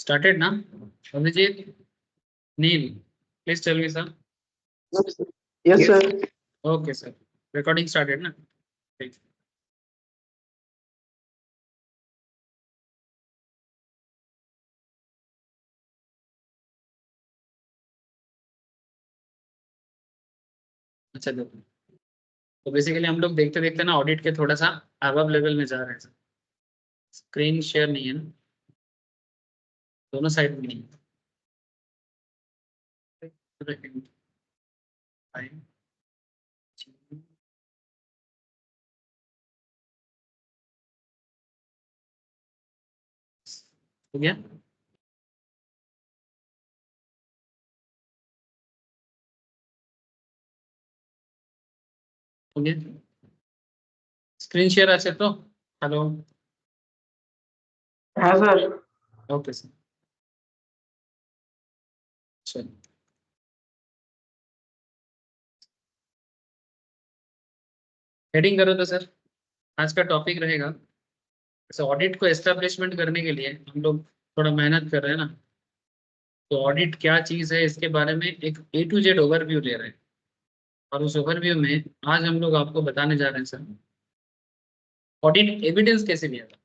Started na? Abhijit, Neil, please tell me, sir. Yes, sir. Yes, sir. Okay, sir. Recording started na? ठीक. अच्छा देखो, तो basically हम लोग देखते देखते ना ऑडिट के थोड़ा सा अबव लेवल में जा रहे हैं। स्क्रीन शेयर नहीं है ना, दोनों साइड में नहीं है। हो गया? हो गया? स्क्रीन शेयर আছে तो? हेलो, हाँ सर। ओके सर, चलो हेडिंग करो तो सर। आज का टॉपिक रहेगा, जैसे ऑडिट को एस्टेब्लिशमेंट करने के लिए हम लोग थोड़ा मेहनत कर रहे हैं ना, तो ऑडिट क्या चीज़ है इसके बारे में एक A to Z ओवरव्यू ले रहे हैं। और उस ओवरव्यू में आज हम लोग आपको बताने जा रहे हैं सर, ऑडिट एविडेंस कैसे लिया था।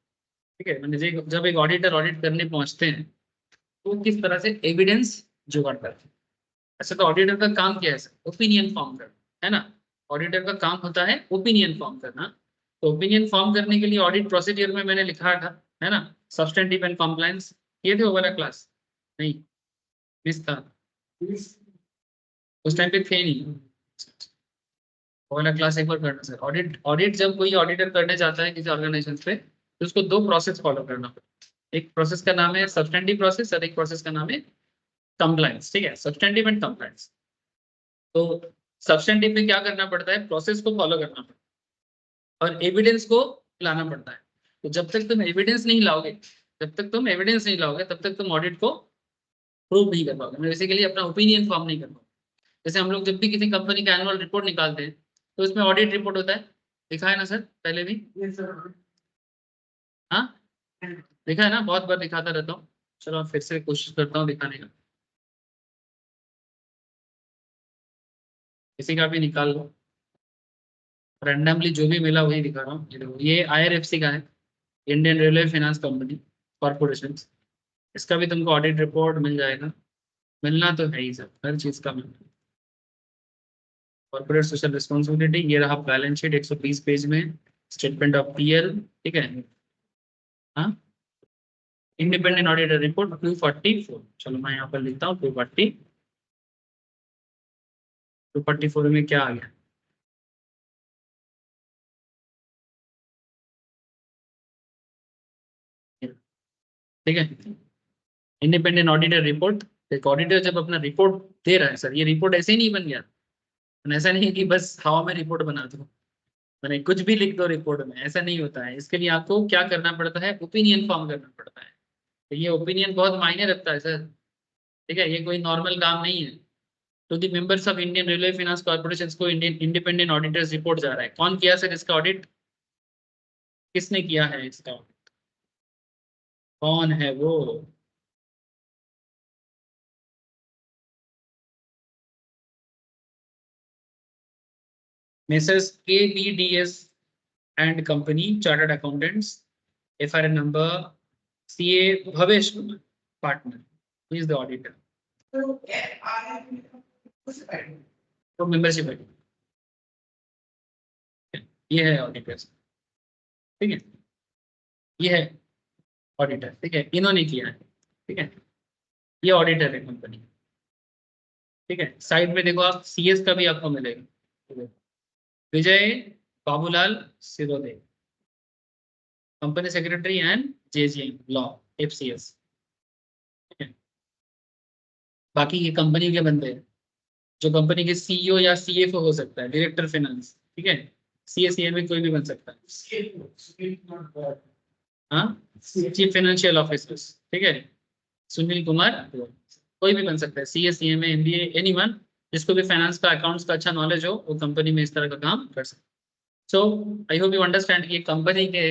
ठीक है, मैंने जब एक ऑडिटर ऑडिट करने पहुंचते हैं तो किस तरह से एविडेंस जुगाड़ करते हैं। ऐसे तो ऑडिटर का काम क्या है सर? ओपिनियन फॉर्म करना, है ना। ऑडिटर का काम होता है ओपिनियन फॉर्म करना। तो ओपिनियन फॉर्म करने के लिए ऑडिट प्रोसीजर में मैंने लिखा था, है ना, सब्सटेंटिव एंड कंप्लायंस। ये थे वो वाला क्लास? नहीं, मिस था उस टाइम पे, थे नहीं। वो वाला क्लास एक बार करना सर। ऑडिट ऑडिट जब कोई ऑडिटर करने जाता है किसी ऑर्गेनाइजेशन पे, तो उसको दो प्रोसेस फॉलो करना पड़ता है। एक प्रोसेस का नाम है सब्सटेंटिव प्रोसेस और एक प्रोसेस का नाम है कंप्लायंस। ठीक है, सब्सटेंटिव एंड कंप्लायंस। तो सब्सटेंटिव में क्या करना पड़ता है? प्रोसेस को फॉलो करना पड़ता है और एविडेंस को लाना पड़ता है। तो जब तक तुम एविडेंस नहीं लाओगे, तब तक तुम ऑडिट को प्रूव नहीं कर पाओगे। मैं बेसिकली अपना ओपिनियन फॉर्म नहीं कर पाओगे। जैसे हम लोग जब भी किसी कंपनी का एनुअल रिपोर्ट निकालते हैं तो उसमें ऑडिट रिपोर्ट होता है, दिखा है ना सर पहले भी? हाँ, दिखा है ना, बहुत बार दिखाता रहता हूँ। चलो फिर से कोशिश करता हूँ दिखाने का, किसी का भी निकाल लो, रैंडमली जो भी मिला वही दिखा रहा हूँ। ये देखो, ये IRFC का है, Indian Railway finance company corporation. इसका भी तुमको ऑडिट रिपोर्ट मिल जाएगा, मिलना तो है ही सर, हर चीज का मिलना। कॉर्पोरेट सोशल रिस्पॉन्सिबिलिटी, ये रहा बैलेंस शीट 120 पेज में, स्टेटमेंट ऑफ PL। ठीक है, हाँ, इंडिपेंडेंट ऑडिटर रिपोर्ट 244। चलो मैं यहाँ पर लिखता हूँ 244 में क्या आ गया? ठीक है, इंडिपेंडेंट ऑडिटर रिपोर्ट। एक ऑडिटर जब अपना रिपोर्ट दे रहा है सर, ये रिपोर्ट ऐसे ही नहीं बन गया। ऐसा नहीं है कि बस हवा में रिपोर्ट बना दो, मैंने कुछ भी लिख दो रिपोर्ट में, ऐसा नहीं होता है। इसके लिए आपको क्या करना पड़ता है? ओपिनियन फॉर्म करना पड़ता है। तो ये ओपिनियन बहुत मायने रखता है सर। ठीक है, ये कोई नॉर्मल काम नहीं है। To the members of Indian Railway Finance Corporation को इंडियन इंडिपेंडेंट ऑडिटर्स रिपोर्ट जा रहा है। कौन किया सर इसका ऑडिट? किसने किया है इसका ऑडिट? कौन है वो? Messrs KBDS and company chartered accountants, FRN number CA Bhavesh Kumar, partner is the auditor. तो मेंबरशिप है, ये है ऑडिटर। ठीक है, ये है ऑडिटर। ठीक है, इन्होंने किया है। ठीक है, ये ऑडिटर है कंपनी। ठीक है, साइड में देखो आप, CS का भी आपको मिलेगा, Vijay Babulal Sirode, company secretary and JGM law FCS। ठीक है, बाकी ये कंपनी के बंदे हैं, जो कंपनी के CEO या CFO हो सकता है, डायरेक्टर फाइनेंस। ठीक है, CA में कोई भी बन सकता है। हाँ, चीफ फाइनेंशियल ऑफिसर। ठीक है, सुनील कुमार, कोई भी बन सकता है, CA MBA एनीवन, जिसको भी फाइनेंस का अकाउंट्स का अच्छा नॉलेज हो, वो कंपनी में इस तरह का काम कर सकता है। सो आई होप यू अंडरस्टैंड कि कंपनी के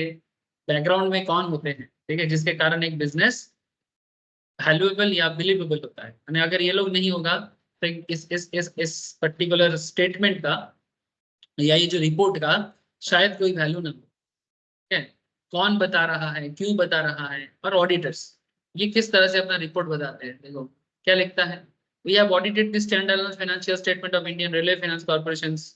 बैकग्राउंड में कौन होते हैं। ठीक है, जिसके कारण एक बिजनेस वैल्यूएबल या बिलीवेबल होता है। यानी अगर ये लोग नहीं होगा तो इस पर्टिकुलर स्टेटमेंट का या ये जो रिपोर्ट का शायद कोई वैल्यू ना हो। ठीक है, कौन बता रहा है, क्यों बता रहा है, और ऑडिटर्स ये किस तरह से अपना रिपोर्ट बताते हैं। देखो क्या लिखता है, we have audited the standalone financial statement of Indian Railway Finance Corporations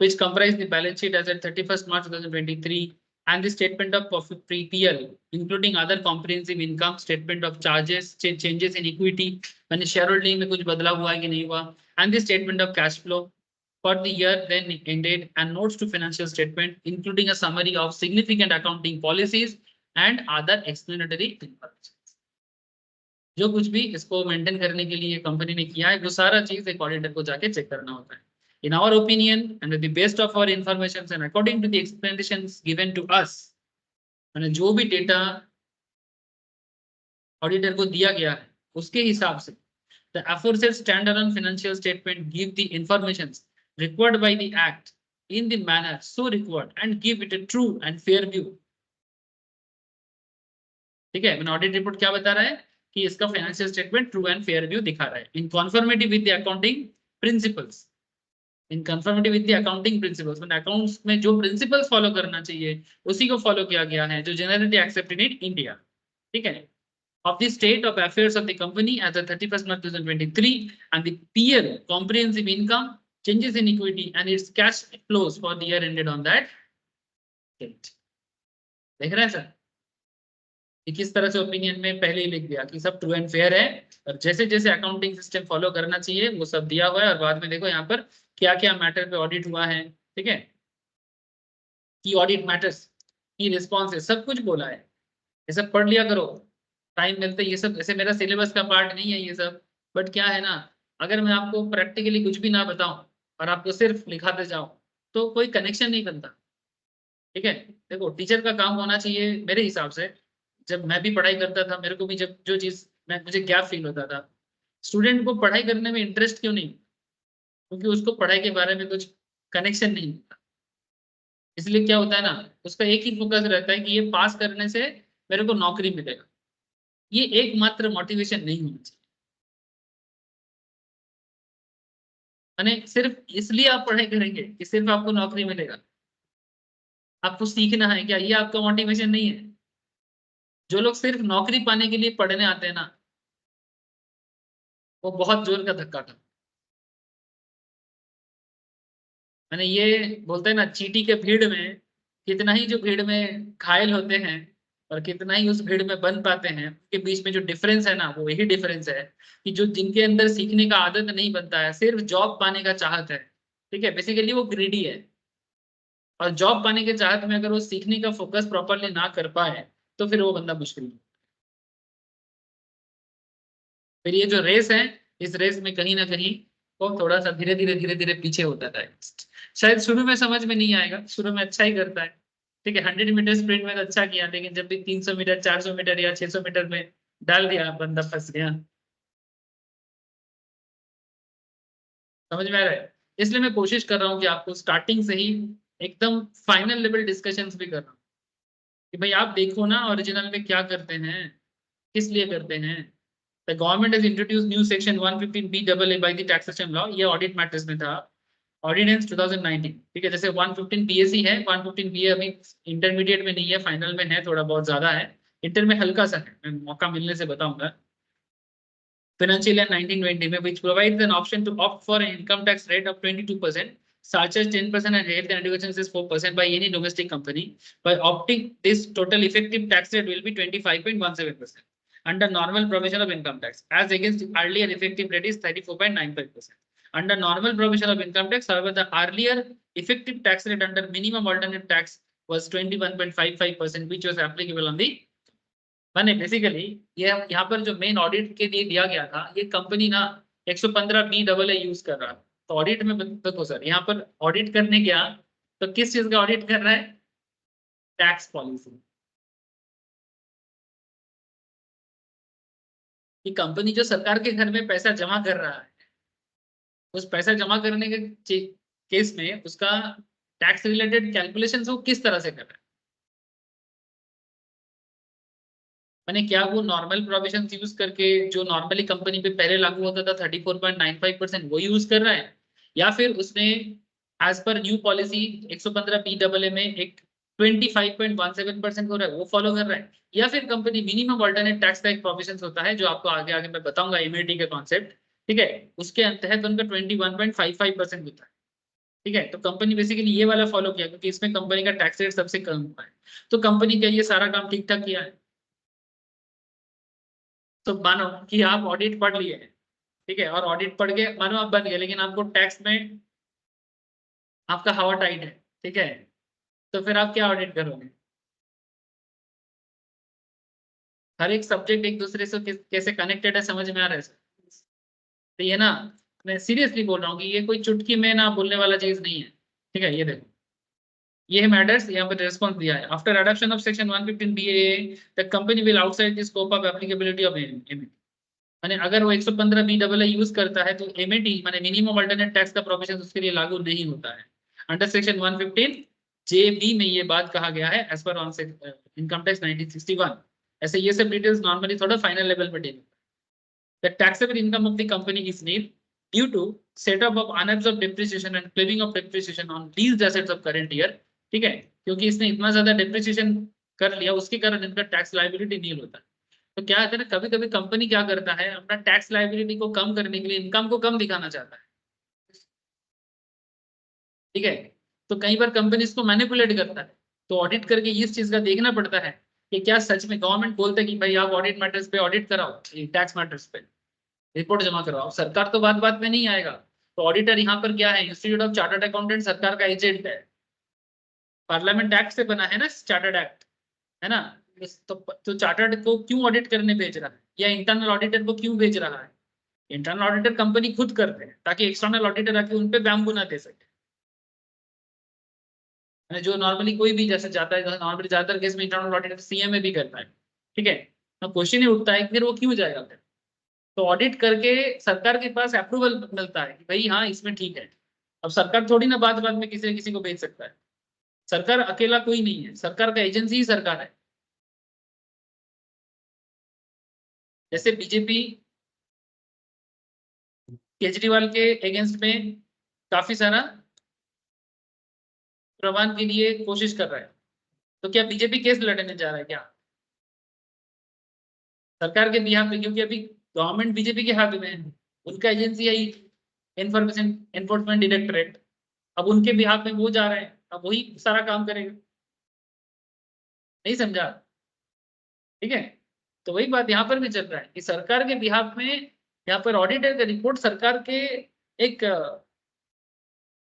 which comprise the balance sheet as at 31st March 2023 and the statement of PL including other comprehensive income, statement of charges, changes in equity मैंने share holding में कुछ बदलाव हुआ है कि नहीं हुआ, and the statement of cash flow for the year then ended and notes to financial statement including a summary of significant accounting policies and other explanatory information। जो कुछ भी इसको मेंटेन करने के लिए कंपनी ने किया है वो सारा चीज एक ऑडिटर को जाके चेक करना होता है। In our opinion and with the best of our information and according to the explanations given to us, मैंने जो भी डेटा ऑडिटर को दिया गया है उसके हिसाब से the aforesaid standalone financial statement give the information required by the act in the manner so required and give it a true and fair view। ठीक है, मैंने ऑडिट रिपोर्ट क्या बता रहा है कि इसका financial statement true and fair view दिखा रहा है in conformity with the accounting principles. In conformity with the accounting principles, मतलब अकाउंट्स में जो प्रिंसिपल्स फॉलो करना चाहिए उसी को फॉलो किया गया है जो जनरली एक्सेप्टेड इन इंडिया। ठीक है, of the state of affairs of the company as of 31st March 2023 and the PL comprehensive income, changes in equity and its cash flows for the year ended on that date। देख रहे हैं sir, किस तरह से opinion में पहले ही लिख दिया कि सब ट्रू एंड फेयर है और जैसे जैसे अकाउंटिंग सिस्टम फॉलो करना चाहिए वो सब दिया हुआ है। और बाद में देखो यहाँ पर क्या क्या मैटर पे ऑडिट हुआ है। ठीक है, की ऑडिट मैटर्स, की रिस्पॉन्स है, सब कुछ बोला है। ये सब पढ़ लिया करो टाइम मिलते। ये सब ऐसे मेरा सिलेबस का पार्ट नहीं है ये सब, बट क्या है ना, अगर मैं आपको प्रैक्टिकली कुछ भी ना बताऊं और आपको सिर्फ लिखाते जाऊं तो कोई कनेक्शन नहीं बनता। ठीक है, देखो टीचर का काम होना चाहिए मेरे हिसाब से, जब मैं भी पढ़ाई करता था मेरे को भी जब जो चीज मैं मुझे क्या फील होता था, स्टूडेंट को पढ़ाई करने में इंटरेस्ट क्यों नहीं, क्योंकि उसको पढ़ाई के बारे में कुछ कनेक्शन नहीं होता। इसलिए क्या होता है ना, उसका एक ही फोकस रहता है कि ये पास करने से मेरे को नौकरी मिलेगा। ये एकमात्र मोटिवेशन नहीं होना चाहिए। यानी सिर्फ इसलिए आप पढ़ाई करेंगे कि सिर्फ आपको नौकरी मिलेगा, आपको सीखना है क्या, ये आपका मोटिवेशन नहीं है। जो लोग सिर्फ नौकरी पाने के लिए पढ़ने आते हैं ना, वो बहुत जोर का धक्का था। मैंने ये बोलते हैं ना, चींटी के भीड़ में कितना ही जो भीड़ में घायल होते हैं और कितना ही उस भीड़ में बन पाते हैं, उनके बीच में जो डिफरेंस है ना वो यही डिफरेंस है कि जो जिनके अंदर सीखने का आदत नहीं बनता है, सिर्फ जॉब पाने का चाहत है। ठीक है, बेसिकली वो ग्रीडी है और जॉब पाने के चाहत में अगर वो सीखने का फोकस प्रॉपरली ना कर पाए तो फिर वो बंदा मुश्किल है। फिर ये जो रेस है, इस रेस में कहीं ना कहीं वो थोड़ा सा धीरे धीरे पीछे होता है। शायद शुरू में समझ में नहीं आएगा, शुरू में अच्छा ही करता है। ठीक है, 100 मीटर स्प्रिंट में तो अच्छा किया, लेकिन जब भी 300 मीटर 400 मीटर या 600 मीटर में डाल दिया बंदा फंस गया। समझ में आ रहा है, इसलिए मैं कोशिश कर रहा हूँ कि आपको स्टार्टिंग से ही एकदम फाइनल लेवल डिस्कशंस भी कर रहा हूँ कि भाई आप देखो ना ओरिजिनल में क्या करते हैं, किस लिए करते हैं। The government has introduced new section 115BAA by the taxation law, ये ऑडिट मैटर्स में था, ऑर्डिनेंस 2019। ठीक है, जैसे 115 PAC है, 115 BA अभी इंटरमीडिएट में नहीं है, फाइनल में है, थोड़ा बहुत ज्यादा है, इंटर में हल्का सा है, मैं मौका मिलने से बताऊंगा। Financial year 1920 में which provides an option to opt for an income tax rate of 22%, such as 10% and health and education is 4% by any domestic company. By opting, this total effective tax rate will be 25.17% under normal provision of income tax, as against the earlier effective rate is 34.95%. Under normal provision of income tax, however, the earlier effective tax rate under minimum alternative tax was 21.55%, which was applicable on the मैंने basically ये यहाँ पर जो main audit के लिए दिया गया था, ये कंपनी ना 115BAA यूज कर रहा है। तो ऑडिट में देखो सर, यहाँ पर ऑडिट करने गया तो किस चीज का ऑडिट कर रहा है, टैक्स पॉलिसी कि कंपनी जो सरकार के घर में पैसा जमा कर रहा है, उस पैसा जमा करने के केस में उसका टैक्स रिलेटेड कैलकुलेशन वो किस तरह से कर रहा है। मैंने क्या वो नॉर्मल प्रोविजन यूज करके जो नॉर्मली कंपनी पे पहले लागू होता था 34.95% वो यूज कर रहा है, या फिर उसने as per new policy 115 PAA में एक 25.17% हो रहा है वो फॉलो कर रहा है, या फिर कंपनी मिनिमम ऑल्टरनेट टैक्स का एक प्रोविजन होता है जो आपको आगे आगे मैं बताऊंगा एमएटी का कॉन्सेप्ट, ठीक है, उसके तहत उनका 21.55% होता है। ठीक है, तो कंपनी बेसिकली ये वाला फॉलो किया क्योंकि इसमें कंपनी का टैक्स रेट सबसे कम हुआ है। तो कंपनी का ये सारा काम ठीक ठाक किया है। तो मानो कि आप ऑडिट पढ़ लिए हैं, ठीक है, और ऑडिट पढ़ के मानो आप बन गए, लेकिन आपको टैक्स में आपका हवा टाइट है, ठीक है, तो फिर आप क्या ऑडिट करोगे? हर एक सब्जेक्ट एक दूसरे से कैसे कनेक्टेड है समझ में आ रहा है सर? तो ये ना, मैं सीरियसली बोल रहा हूँ कि ये कोई चुटकी में ना बोलने वाला चीज नहीं है। ठीक है, ये देखो, ये मैटर्स यहाँ पर रिस्पॉन्स दिया है। After adoption of section 115 BAA the company will outside the scope of applicability of MAT. माने अगर वो 115 BAA यूज करता है तो एमएटी माने मिनिमम अल्टरनेट टैक्स का प्रोविजन उसके लिए लागू नहीं होता है। अंडर सेक्शन 115 JB में ये बात कहा गया है as per on income tax 1961। ऐसे ये सब डिटेल्स नॉर्मली थोड़ा फाइनल लेवल पर deal. The taxable income of the company is nil due to setup of unabsorbed depreciation and claiming of depreciation on leased assets of current year। ठीक है, क्योंकि इसने इतना ज्यादा डेप्रिसिएशन कर लिया उसके कारण इनका टैक्स लायबिलिटी नील होता है। तो क्या होता है ना, कभी कभी कंपनी क्या करता है अपना टैक्स लायबिलिटी को कम करने के लिए इनकम को कम दिखाना चाहता है। ठीक है, तो कई बार कंपनी इसको मैनिपुलेट करता है। तो ऑडिट करके इस चीज का देखना पड़ता है कि क्या सच में गवर्नमेंट बोलता है कि भाई आप ऑडिट मैटर्स पे ऑडिट कराओ, टैक्स मैटर्स पे रिपोर्ट जमा करवाओ। सरकार तो बात बात में नहीं आएगा। तो ऑडिटर यहाँ पर क्या है, इंस्टीट्यूट ऑफ चार्टर्ड अकाउंटेंट सरकार का एजेंट है। पार्लियामेंट एक्ट से बना है ना चार्टर्ड एक्ट, है ना। तो चार्टर्ड को क्यों ऑडिट करने भेज रहा है या इंटरनल ऑडिटर को क्यों भेज रहा है? इंटरनल ऑडिटर कंपनी खुद करते हैं ताकि एक्सटर्नल ऑडिटर आके उन पे बैम्बू ना दे सके। यानी जो नॉर्मली कोई भी जैसे जाता है, नॉर्मली ज्यादातर केस में इंटरनल ऑडिटर सीएमए भी करता है। ठीक है, तो क्वेश्चन ही उठता है कि फिर वो क्यों जाएगा फिर? तो ऑडिट करके सरकार के पास अप्रूवल मिलता है कि भाई हाँ इसमें ठीक है। अब सरकार थोड़ी ना बात बात में किसी न किसी को भेज सकता है। सरकार अकेला कोई नहीं है, सरकार का एजेंसी ही सरकार है। जैसे बीजेपी केजरीवाल के अगेंस्ट में काफी सारा प्रमाण के लिए कोशिश कर रहा है, तो क्या बीजेपी केस लड़ने जा रहा है क्या सरकार के बिहाफ पे? क्योंकि अभी गवर्नमेंट बीजेपी के हाथ में है, उनका एजेंसी है इंफॉर्मेशन एनफोर्समेंट डायरेक्टरेट। अब उनके बिहाफ में वो जा रहे हैं, अब वही सारा काम करेगा। नहीं समझा? ठीक है, तो वही बात यहाँ पर भी चल रहा है कि सरकार के बिहाफ में यहाँ पर ऑडिटर का रिपोर्ट सरकार के एक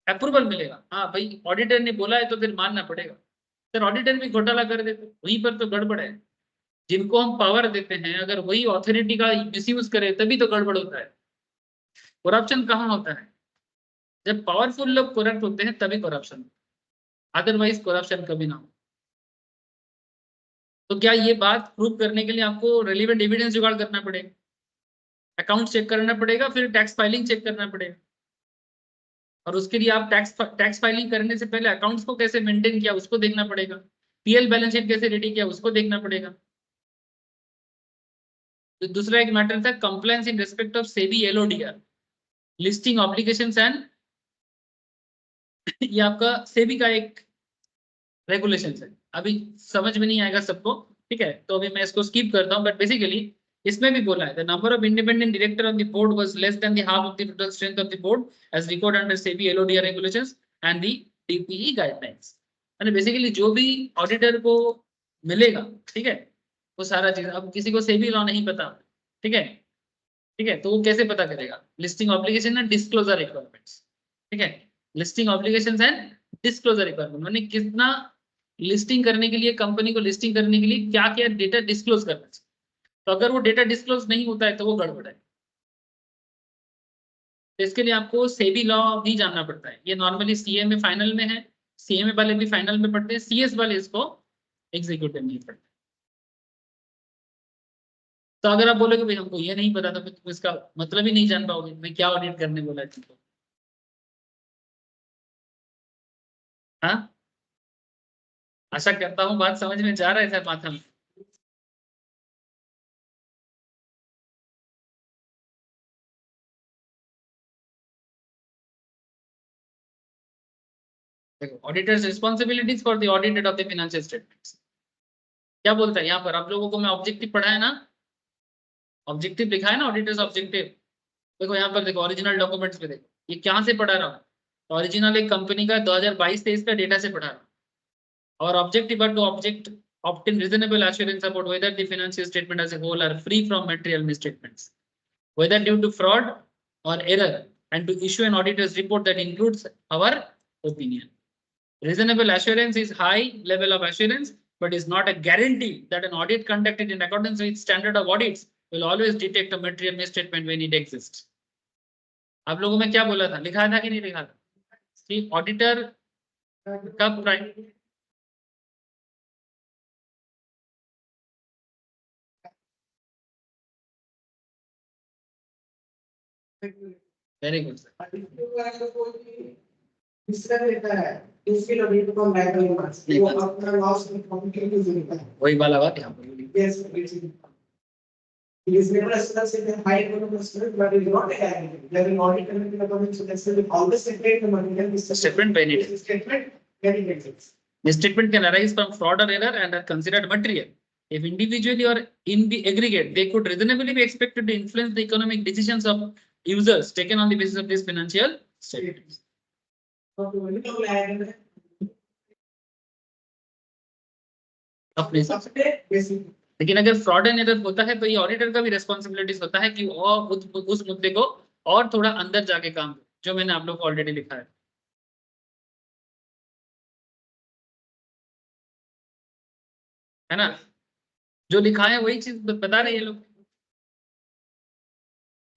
अप्रूवल मिलेगा। हाँ भाई ऑडिटर ने बोला है तो फिर मानना पड़ेगा। सर ऑडिटर भी घोटाला कर देते वहीं पर तो गड़बड़ है। जिनको हम पावर देते हैं अगर वही ऑथोरिटी का मिसयूज करे तभी तो गड़बड़ होता है। करप्शन कहाँ होता है? जब पावरफुल लोग करप्ट होते हैं तभी करप्शन, अदरवाइज करप्शन कभी ना हो। तो क्या ये बात प्रूव करने के लिए आपको रेलिवेंट एविडेंस जुगाड़ करना पड़ेगा, अकाउंट चेक करना पड़ेगा, फिर टैक्स फाइलिंग चेक करना पड़ेगा। और उसके लिए आप टैक्स फाइलिंग करने से पहले अकाउंट्स को कैसे मेंटेन किया उसको देखना पड़ेगा, पीएल बैलेंस शीट कैसे रेडी किया उसको देखना पड़ेगा। तो दूसरा एक मैटर था compliance in respect of SEBI LODR listing obligations and ये आपका सेबी का एक रेगुलेशन है। अभी समझ में नहीं आएगा सबको, ठीक है, तो अभी मैं इसको स्किप करता हूँ, बट बेसिकली इसमें भी बोला है the number of independent director of the board was less than the half of the total strength of the board as record under SEBI LODR regulations and the DPE guidelines. यानी basically जो भी auditor को मिलेगा, ठीक है, वो सारा चीज। अब किसी को सेबी लॉ नहीं पता, ठीक है, ठीक है, तो वो कैसे पता करेगा? Listing obligation and disclosure requirements, ठीक है, listing obligations and disclosure requirement माने कितना लिस्टिंग करने के लिए, कंपनी को लिस्टिंग करने के लिए क्या क्या डेटा डिस्क्लोज करना चाहिए। तो अगर वो डेटा डिस्क्लोज नहीं होता है तो वो गड़बड़ है। तो इसके लिए आपको सेबी लॉ भी जानना पड़ता है। ये नॉर्मली सीए में फाइनल में है, सीएमए वाले भी फाइनल में पढ़ते हैं, सीएस वाले इसको एग्जीक्यूटिव में पढ़ते हैं। तो अगर आप बोलोगे भाई हमको ये नहीं पता था तो तुम इसका मतलब ही नहीं जान पाओगे मैं क्या ऑडिट करने बोला तुमको। हाँ, आशा करता हूँ बात समझ में जा रहा है सर माथा में। देखो auditors responsibilities for the audited of the financial statements क्या बोलता है यहाँ पर, आप लोगों को मैं ऑब्जेक्टिव पढ़ा है ना, ऑब्जेक्टिव लिखा है ना, ऑडिटर्स ऑब्जेक्टिव। देखो यहाँ पर देखो ओरिजिनल डॉक्यूमेंट्स पे देखो, ये कहाँ से पढ़ा रहा हूँ, ओरिजिनल एक कंपनी का 2022-23 का डेटा से पढ़ा रहा हूँ। और objective are to obtain reasonable assurance about whether the financial statement as a whole are free from material misstatements, whether due to fraud or error, and to issue an auditor's report that includes our opinion. Reasonable assurance is high level of assurance, but is not a guarantee that an audit conducted in accordance with standard of audits will always detect a material misstatement when it exists. आप लोगों में क्या बोला था, लिखा था कि नहीं लिखा था कि ऑडिटर का प्राइम वेरी गुड वही वाला बात यहाँ पर It is never assessed in a high level of strength, but it is not a guarantee. There will audit and government so that's will always separate the material statement when it statement when it exists. The statement can arise from fraud or error and are considered material. If individually or in the aggregate, they could reasonably be expected to influence the economic decisions of users taken on the basis of this financial statements. अपने हिसाब से लेकिन अगर fraud and error होता है तो ये auditor का भी रिस्पॉन्सिबिलिटीज होता है कि और उस मुद्दे को और थोड़ा अंदर जाके काम करे, जो मैंने आप लोग को ऑलरेडी लिखा है ना, जो लिखा है वही चीज बता रहे हैं लोग,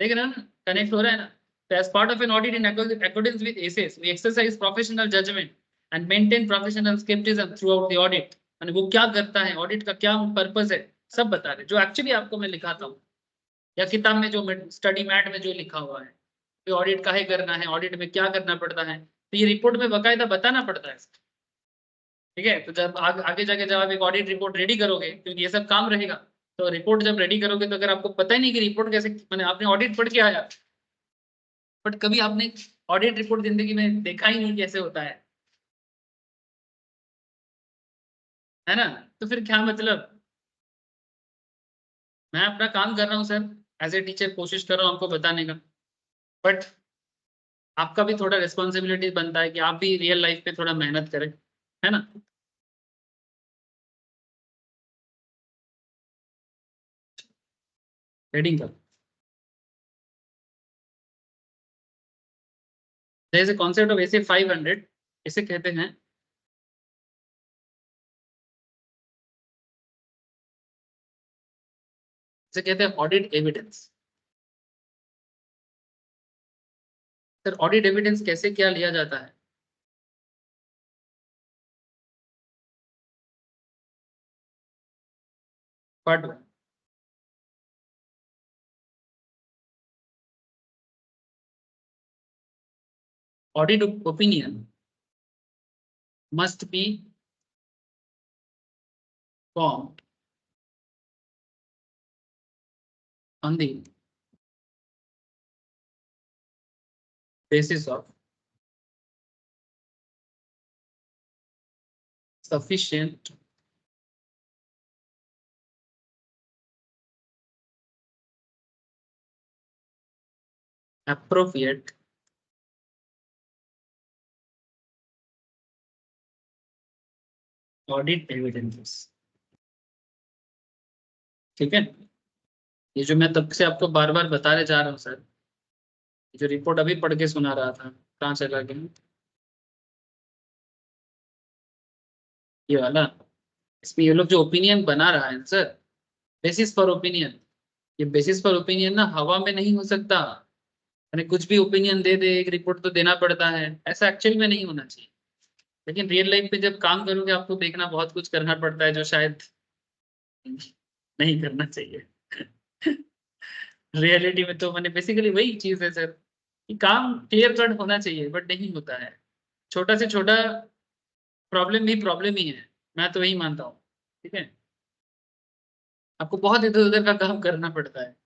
देख रहे हैं ना, कनेक्ट हो रहा है ना। So as part of an audit in accordance with ACES, we exercise professional judgment and maintain professional skepticism throughout the audit. यानी वो क्या करता है, ऑडिट का क्या पर्पस है, सब बता रहे, जो एक्चुअली आपको मैं लिखाता हूँ या किताब में जो स्टडी मैट में जो लिखा हुआ है कि ऑडिट काहे करना है, ऑडिट में क्या करना पड़ता है, तो ये रिपोर्ट में बकायदा बताना पड़ता है। ठीक है, तो जब आगे जाके जब आप एक ऑडिट रिपोर्ट रेडी करोगे, क्योंकि ये सब काम रहेगा, तो रिपोर्ट जब रेडी करोगे तो अगर आपको पता ही नहीं कि रिपोर्ट कैसे, मैंने आपने ऑडिट पढ़ के आया बट कभी आपने ऑडिट रिपोर्ट जिंदगी में देखा ही नहीं कैसे होता है ना, तो फिर क्या मतलब। मैं अपना काम कर रहा हूँ सर, एज ए टीचर कोशिश कर रहा हूँ आपको बताने का, बट आपका भी थोड़ा रिस्पॉन्सिबिलिटी बनता है कि आप भी रियल लाइफ पे थोड़ा मेहनत करें, है ना। रीडिंग का जैसे कॉन्सेप्ट ऑफ ऐसे 500 इसे कहते हैं, इसे कहते हैं audit evidence. Sir audit evidence कैसे क्या लिया जाता है, part 1। Audit opinion must be formed on the basis of sufficient appropriate audit evidences. ठीक है, ये जो मैं तब से आपको बार बार बताने जा रहा हूँ सर, जो रिपोर्ट अभी पढ़ के सुना रहा था, कहाँ चला गया ये वाला, इसमें ये लोग जो ओपिनियन बना रहा है सर, बेसिस फॉर ओपिनियन, ये बेसिस फॉर ओपिनियन ना हवा में नहीं हो सकता, यानी कुछ भी ओपिनियन दे दे, एक रिपोर्ट तो देना पड़ता है, ऐसा एक्चुअल में नहीं होना चाहिए। लेकिन रियल लाइफ में जब काम करोगे आपको देखना बहुत कुछ करना पड़ता है जो शायद नहीं करना चाहिए। रियलिटी में तो मैंने बेसिकली वही चीज है सर कि काम क्लियर कट होना चाहिए बट नहीं होता है, छोटा से छोटा प्रॉब्लम ही है, मैं तो वही मानता हूँ। ठीक है, आपको बहुत इधर उधर का काम करना पड़ता है,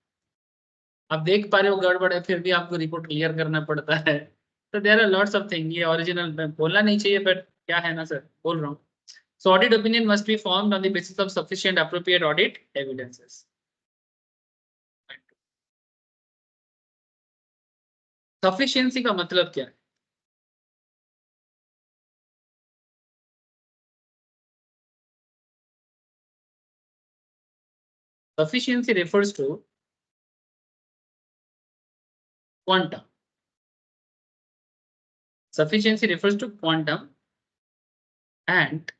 आप देख पा रहे हो गड़बड़ है फिर भी आपको रिपोर्ट क्लियर करना पड़ता है, तो there are lots of thing, ये ओरिजिनल बोलना नहीं चाहिए बट क्या है ना सर, बोल रहा हूँ. So audit opinion must be formed on the basis of sufficient appropriate audit evidences. Sufficiency का मतलब क्या है? Sufficiency refers to quantum. Sufficiency refers to quantum and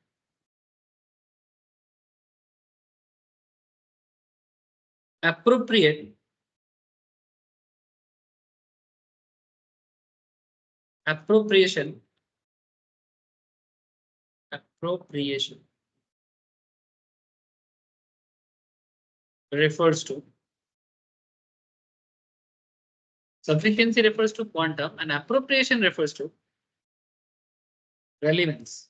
appropriation refers to sufficiency refers to quantum and appropriation refers to relevance.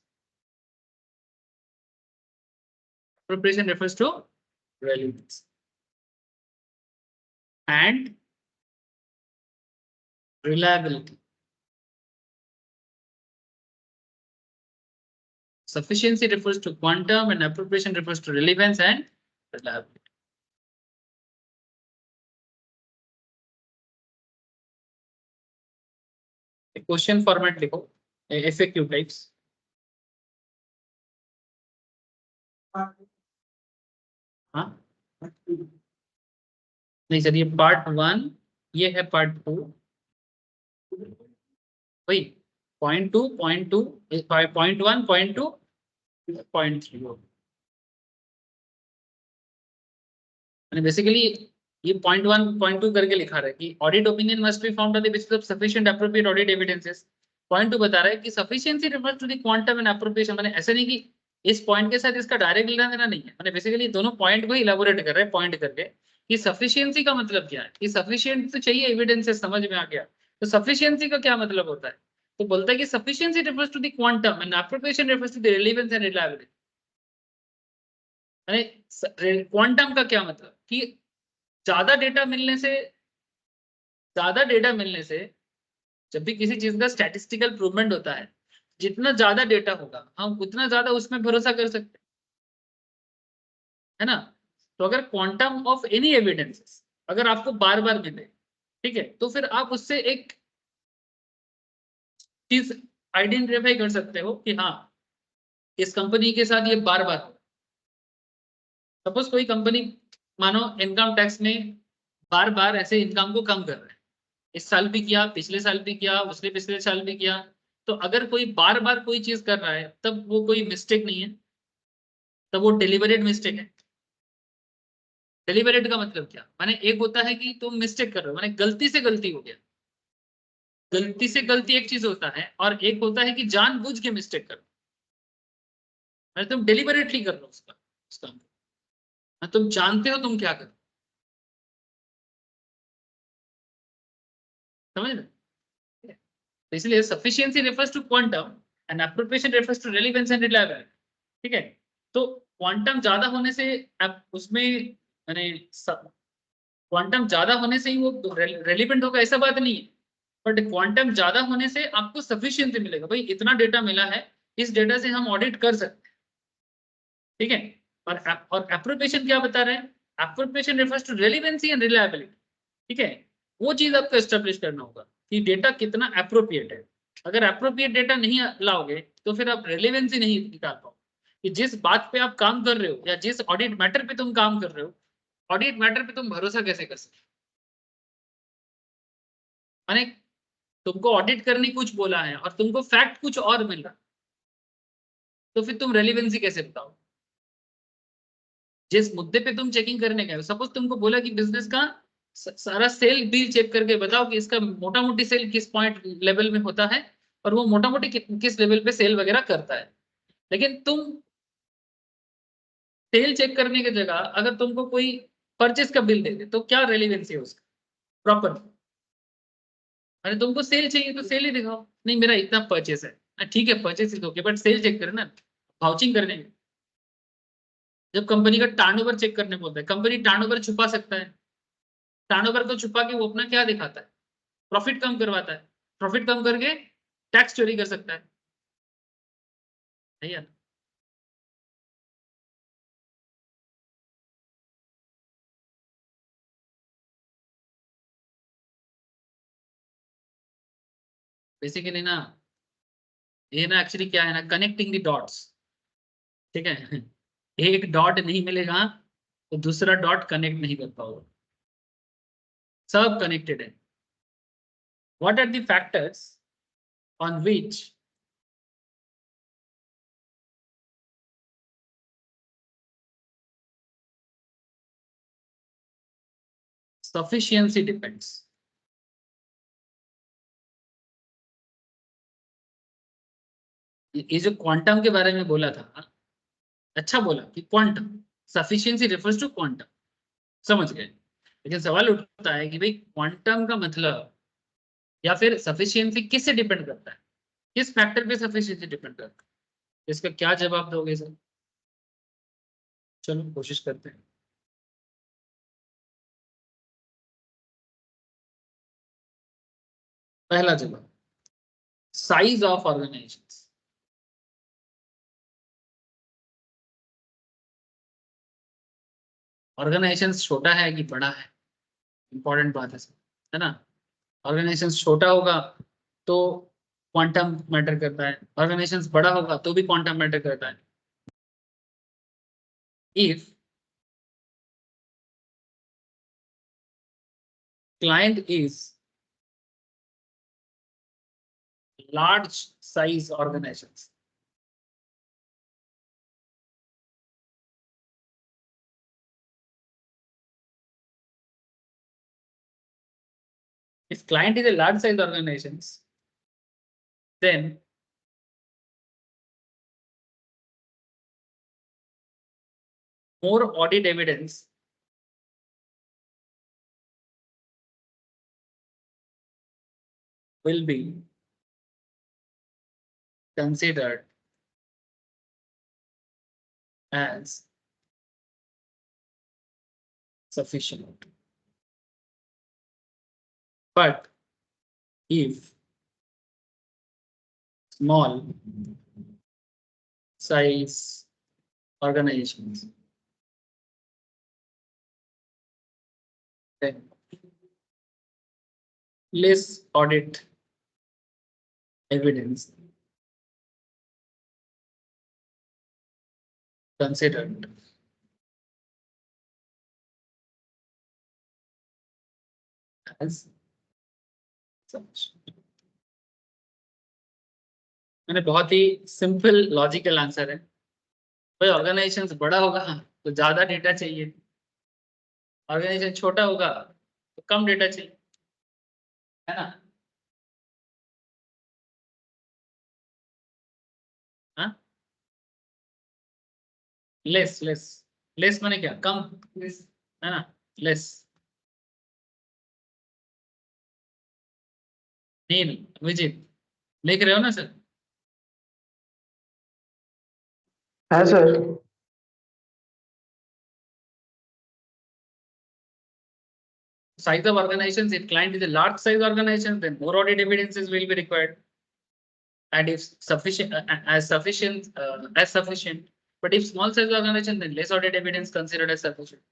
Appropriation refers to relevance and reliability. Sufficiency refers to quantum and appropriation refers to relevance and reliability. Question format लिखो, FAQ types. हाँ नहीं sir, ये part 1, ये है part 2. वही point 2, point 2, point 1, point 2, point 3. Basically ये point 1, point 2 करके लिखा रहा है कि audit opinion must be found on the basis of sufficient appropriate audit evidences. Point 2 बता रहा है कि sufficiency refers to the quantum and appropriation. मैंने ऐसे नहीं कि इस पॉइंट के साथ इसका डायरेक्ट लेना देना नहीं है, मैंने बेसिकली दोनों पॉइंट को इलैबोरेट कर रहे हैं पॉइंट करके कि सफिशिएंसी का मतलब क्या है. कि सफिशिएंट तो चाहिए, एविडेंसेस समझ में आ गया, तो सफिशिएंसी का क्या मतलब होता है. तो बोलता है कि sufficiency refers to the quantum and appropriation refers to the relevance and reliability. Quantum का क्या मतलब कि ज्यादा डेटा मिलने से जब भी किसी चीज का स्टैटिस्टिकल प्रूवमेंट होता है, जितना ज्यादा डेटा होगा हम उतना ज्यादा उसमें भरोसा कर सकते है ना. तो अगर क्वांटम ऑफ एनी एविडेंसेस अगर आपको बार बार मिले, ठीक है, तो फिर आप उससे एक चीज आइडेंटिफाई कर सकते हो कि हाँ इस कंपनी के साथ ये बार बार. सपोज कोई कंपनी मानो इनकम टैक्स में बार बार ऐसे इनकम को कम कर रहा है, इस साल भी किया, पिछले साल भी किया, उसने पिछले साल भी किया, तो अगर कोई बार बार कोई चीज कर रहा है तब वो कोई मिस्टेक नहीं है, तब वो डिलिबरेट मिस्टेक है. डिलिबरेट का मतलब क्या, माने एक होता है कि तुम मिस्टेक कर रहे हो, माने गलती से गलती हो गया, गलती से गलती एक चीज होता है, और एक होता है कि जानबूझ के मिस्टेक कर, माने तुम डिलिबरेटली कर रहे हो उसका, तुम जानते हो तुम क्या कर, समझ रहे. तो इसलिए sufficiency refers to quantum and appropriation refers to relevance and reliability. ठीक है, तो क्वांटम ज्यादा होने से उसमें मैंने क्वांटम ज्यादा होने से ही वो रेलिवेंट होगा ऐसा बात नहीं है, बट क्वांटम ज्यादा होने से आपको सफिशिएंसी मिलेगा. भाई इतना डेटा मिला है, इस डेटा से हम ऑडिट कर सकते हैं. ठीक है, और एप्रोप्रिएशन क्या बता रहे हैं, appropriation refers to relevancy and reliability. ठीक है, वो चीज आपको एस्टेब्लिश करना होगा कि डेटा कितना एप्रोप्रिएट है. अगर एप्रोप्रिएट डेटा नहीं लाओगे तो फिर आप रेलेवेंसी नहीं निकाल पाओगे कि जिस बात पे आप काम कर रहे हो या जिस ऑडिट मैटर पे तुम काम कर रहे हो, ऑडिट मैटर पे तुम भरोसा कैसे कर सकते. माने तुमको ऑडिट करने कुछ बोला है और तुमको फैक्ट कुछ और मिल रहा, तो फिर तुम रेलेवेंसी कैसे बताओ. जिस मुद्दे पे तुम चेकिंग करने गए हो, सपोज तुमको बोला कि बिजनेस का सारा सेल बिल चेक करके बताओ कि इसका मोटा मोटी सेल किस पॉइंट लेवल में होता है और वो मोटा मोटी किस लेवल पे सेल वगैरह करता है, लेकिन तुम सेल चेक करने की जगह अगर तुमको कोई परचेस का बिल दे दे तो क्या रेलिवेंसी है उसका प्रॉपर. अरे तुमको सेल चाहिए तो सेल ही दिखाओ, नहीं मेरा इतना परचेस है, ठीक है परचेस ही ओके, बट सेल चेक करना, वाउचिंग करने. जब कंपनी का टर्नओवर चेक करने बोलता है, कंपनी टर्नओवर छुपा सकता है, टर्नओवर को छुपा के वो अपना क्या दिखाता है, प्रॉफिट कम करवाता है. प्रॉफिट कम करके टैक्स चोरी कर सकता है यार। बेसिकली ना ये ना एक्चुअली क्या है ना, कनेक्टिंग द डॉट्स, ठीक है। एक डॉट नहीं मिलेगा तो दूसरा डॉट कनेक्ट नहीं कर पाओगे, सब कनेक्टेड है। What are the factors on which sufficiency depends? ये जो क्वांटम के बारे में बोला था, अच्छा बोला कि quantum, sufficiency refers to quantum, समझ गए। लेकिन सवाल उठता है कि भाई क्वांटम का मतलब या फिर सफिशिएंसी किससे डिपेंड करता है, किस फैक्टर पे सफिशिएंसी डिपेंड करता है, इसका क्या जवाब दोगे सर? चलो कोशिश करते हैं। पहला जवाब, साइज ऑफ ऑर्गेनाइजेशन। ऑर्गेनाइजेशन छोटा है कि बड़ा है, इंपॉर्टेंट बात है ना। ऑर्गेनाइजेशन छोटा होगा तो क्वांटम मैटर करता है, ऑर्गेनाइजेशन बड़ा होगा तो भी क्वांटम मैटर करता है। If client is large size organizations, if client is a large size organizations, then more audit evidence will be considered as sufficient. But if small size organizations, then less audit evidence considered as sufficient. मैंने बहुत ही simple logical answer है भाई। Organisation बड़ा होगा तो ज्यादा data चाहिए, organisation छोटा होगा तो कम डेटा चाहिए, है ना। हाँ, लेस लेस लेस माने क्या, कम, है ना, लेस। नहीं विजिट लिख रहे हो ना सर? हाँ sir. Size of organizations, if client is a large size organization, then more audit evidences will be required. And if sufficient, as sufficient, but if small size organization, then less audit evidence considered as sufficient.